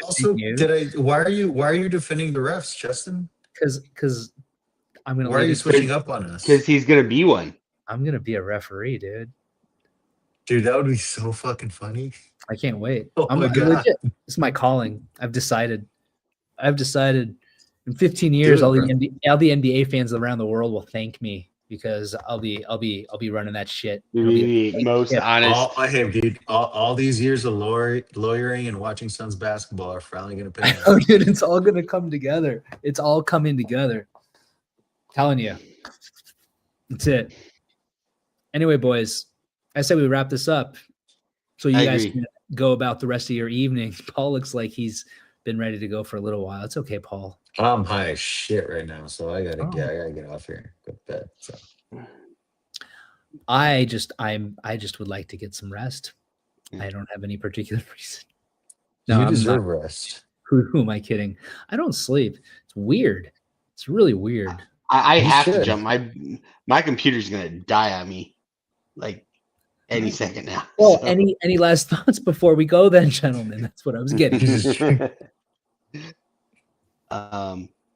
why are you defending the refs, Justin? Because I'm gonna. Why are you switching up on us? Because he's gonna be one. I'm gonna be a referee, dude. Dude, that would be so fucking funny. I can't wait. Oh I'm my God. legit. It's my calling. I've decided. In 15 years, it, all the bro. NBA fans around the world will thank me because I'll be running that shit. You'll It'll be the most yeah. honest. Hey, dude, all these years of lawyering and watching Suns basketball are finally going to pay Oh, off. dude, it's all gonna come together. It's all coming together. Telling you. That's it. Anyway, boys, I said we wrap this up so you I guys agree. can go about the rest of your evening. Paul looks like he's been ready to go for a little while. It's okay, Paul. I'm high as shit right now, so I gotta Oh. get off here. Go to bed. So. I just would like to get some rest. Yeah. I don't have any particular reason. You I'm deserve not. rest. Who am I kidding? I don't sleep. It's weird. It's really weird. I You have to should. jump. My computer's gonna die on me, like any second now. Well, So- any last thoughts before we go, then, gentlemen? That's what I was getting.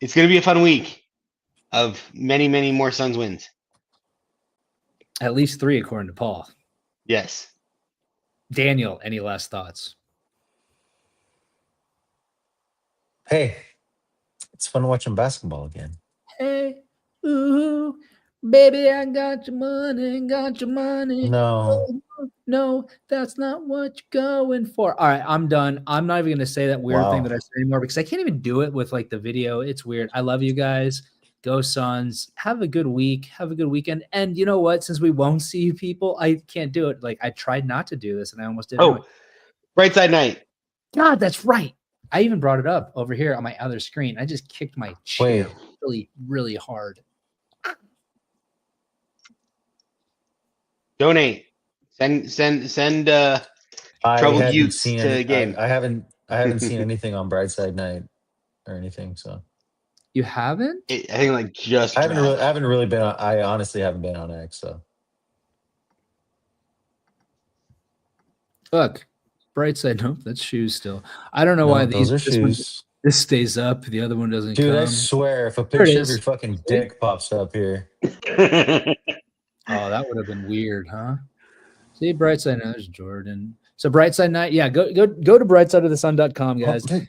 It's gonna be a fun week of many more Suns wins. At least 3, according to Paul. Yes. Daniel, any last thoughts? Hey, it's fun watching basketball again. Hey, ooh, baby, I got your money, No. No, that's not what you're going for. All right, I'm done. I'm not even going to say that weird thing Wow. that I said anymore because I can't even do it with like the video. It's weird. I love you guys. Go Suns. Have a good week. Have a good weekend. And you know what? Since we won't see you people, I can't do it. Like I tried not to do this and I almost did. Oh, right side night. God, that's right. I even brought it up over here on my other screen. I just kicked my chair Wait. really, really hard. Donate. Send I Troubled haven't youths seen to any- the game. I haven't seen anything on Brightside Night or anything. So You haven't? I think like just I haven't dropped. really been. I honestly haven't been on X. So Look, bright side. Nope, that's shoes still. I don't know No, why those are this one- shoes. this stays up. The other one doesn't Dude, I come. swear, if a There it picture of is. your fucking dick pops up here, Oh, that would have been weird, huh? See, Brightside Night. There's Jordan. So Brightside Night, yeah. Go to brightsideofthesun.com, guys. Oh,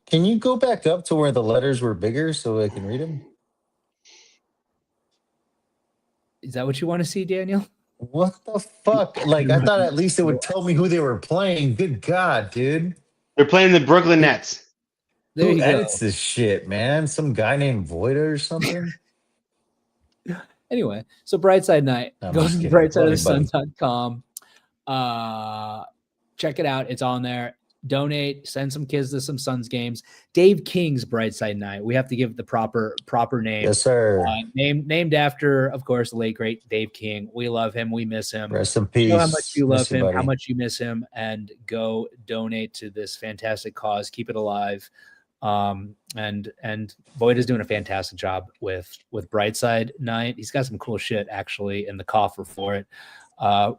can you go back up to where the letters were bigger so I can read them? Is that what you want to see, Daniel? What the fuck? Like, I thought at least it would tell me who they were playing. Good God, dude. They're playing the Brooklyn Nets. There Who you go. edits this shit, man? Some guy named Voida or something? Anyway, so Brightside Night. I'm Go just to kidding. Love you, brightsideofthesun.com. Check it out. It's on there. Donate. Send some kids to some Suns games. Dave King's Brightside Night. We have to give it the proper name. Yes, sir. Named after, of course, the late great Dave King. We love him. We miss him. Rest in peace. Know how much you love Miss you, him, how buddy. much you miss him, and go donate to this fantastic cause. Keep it alive. And Boyd is doing a fantastic job with Brightside Night. He's got some cool shit actually in the coffer for it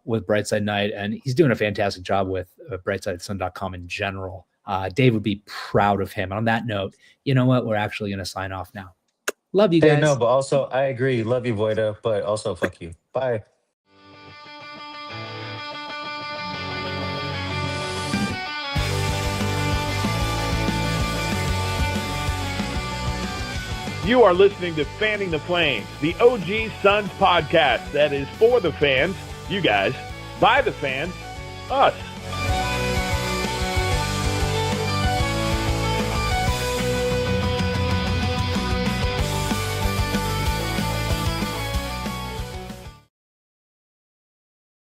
with Brightside Night, and he's doing a fantastic job with brightsidesun.com in general. Dave would be proud of him. And on that note, you know what? We're actually going to sign off now. Love you guys. Hey, no, but also I agree. Love you, Voida, but also fuck you. Bye. You are listening to Fanning the Flames, the OG Suns podcast that is for the fans, you guys, by the fans, us.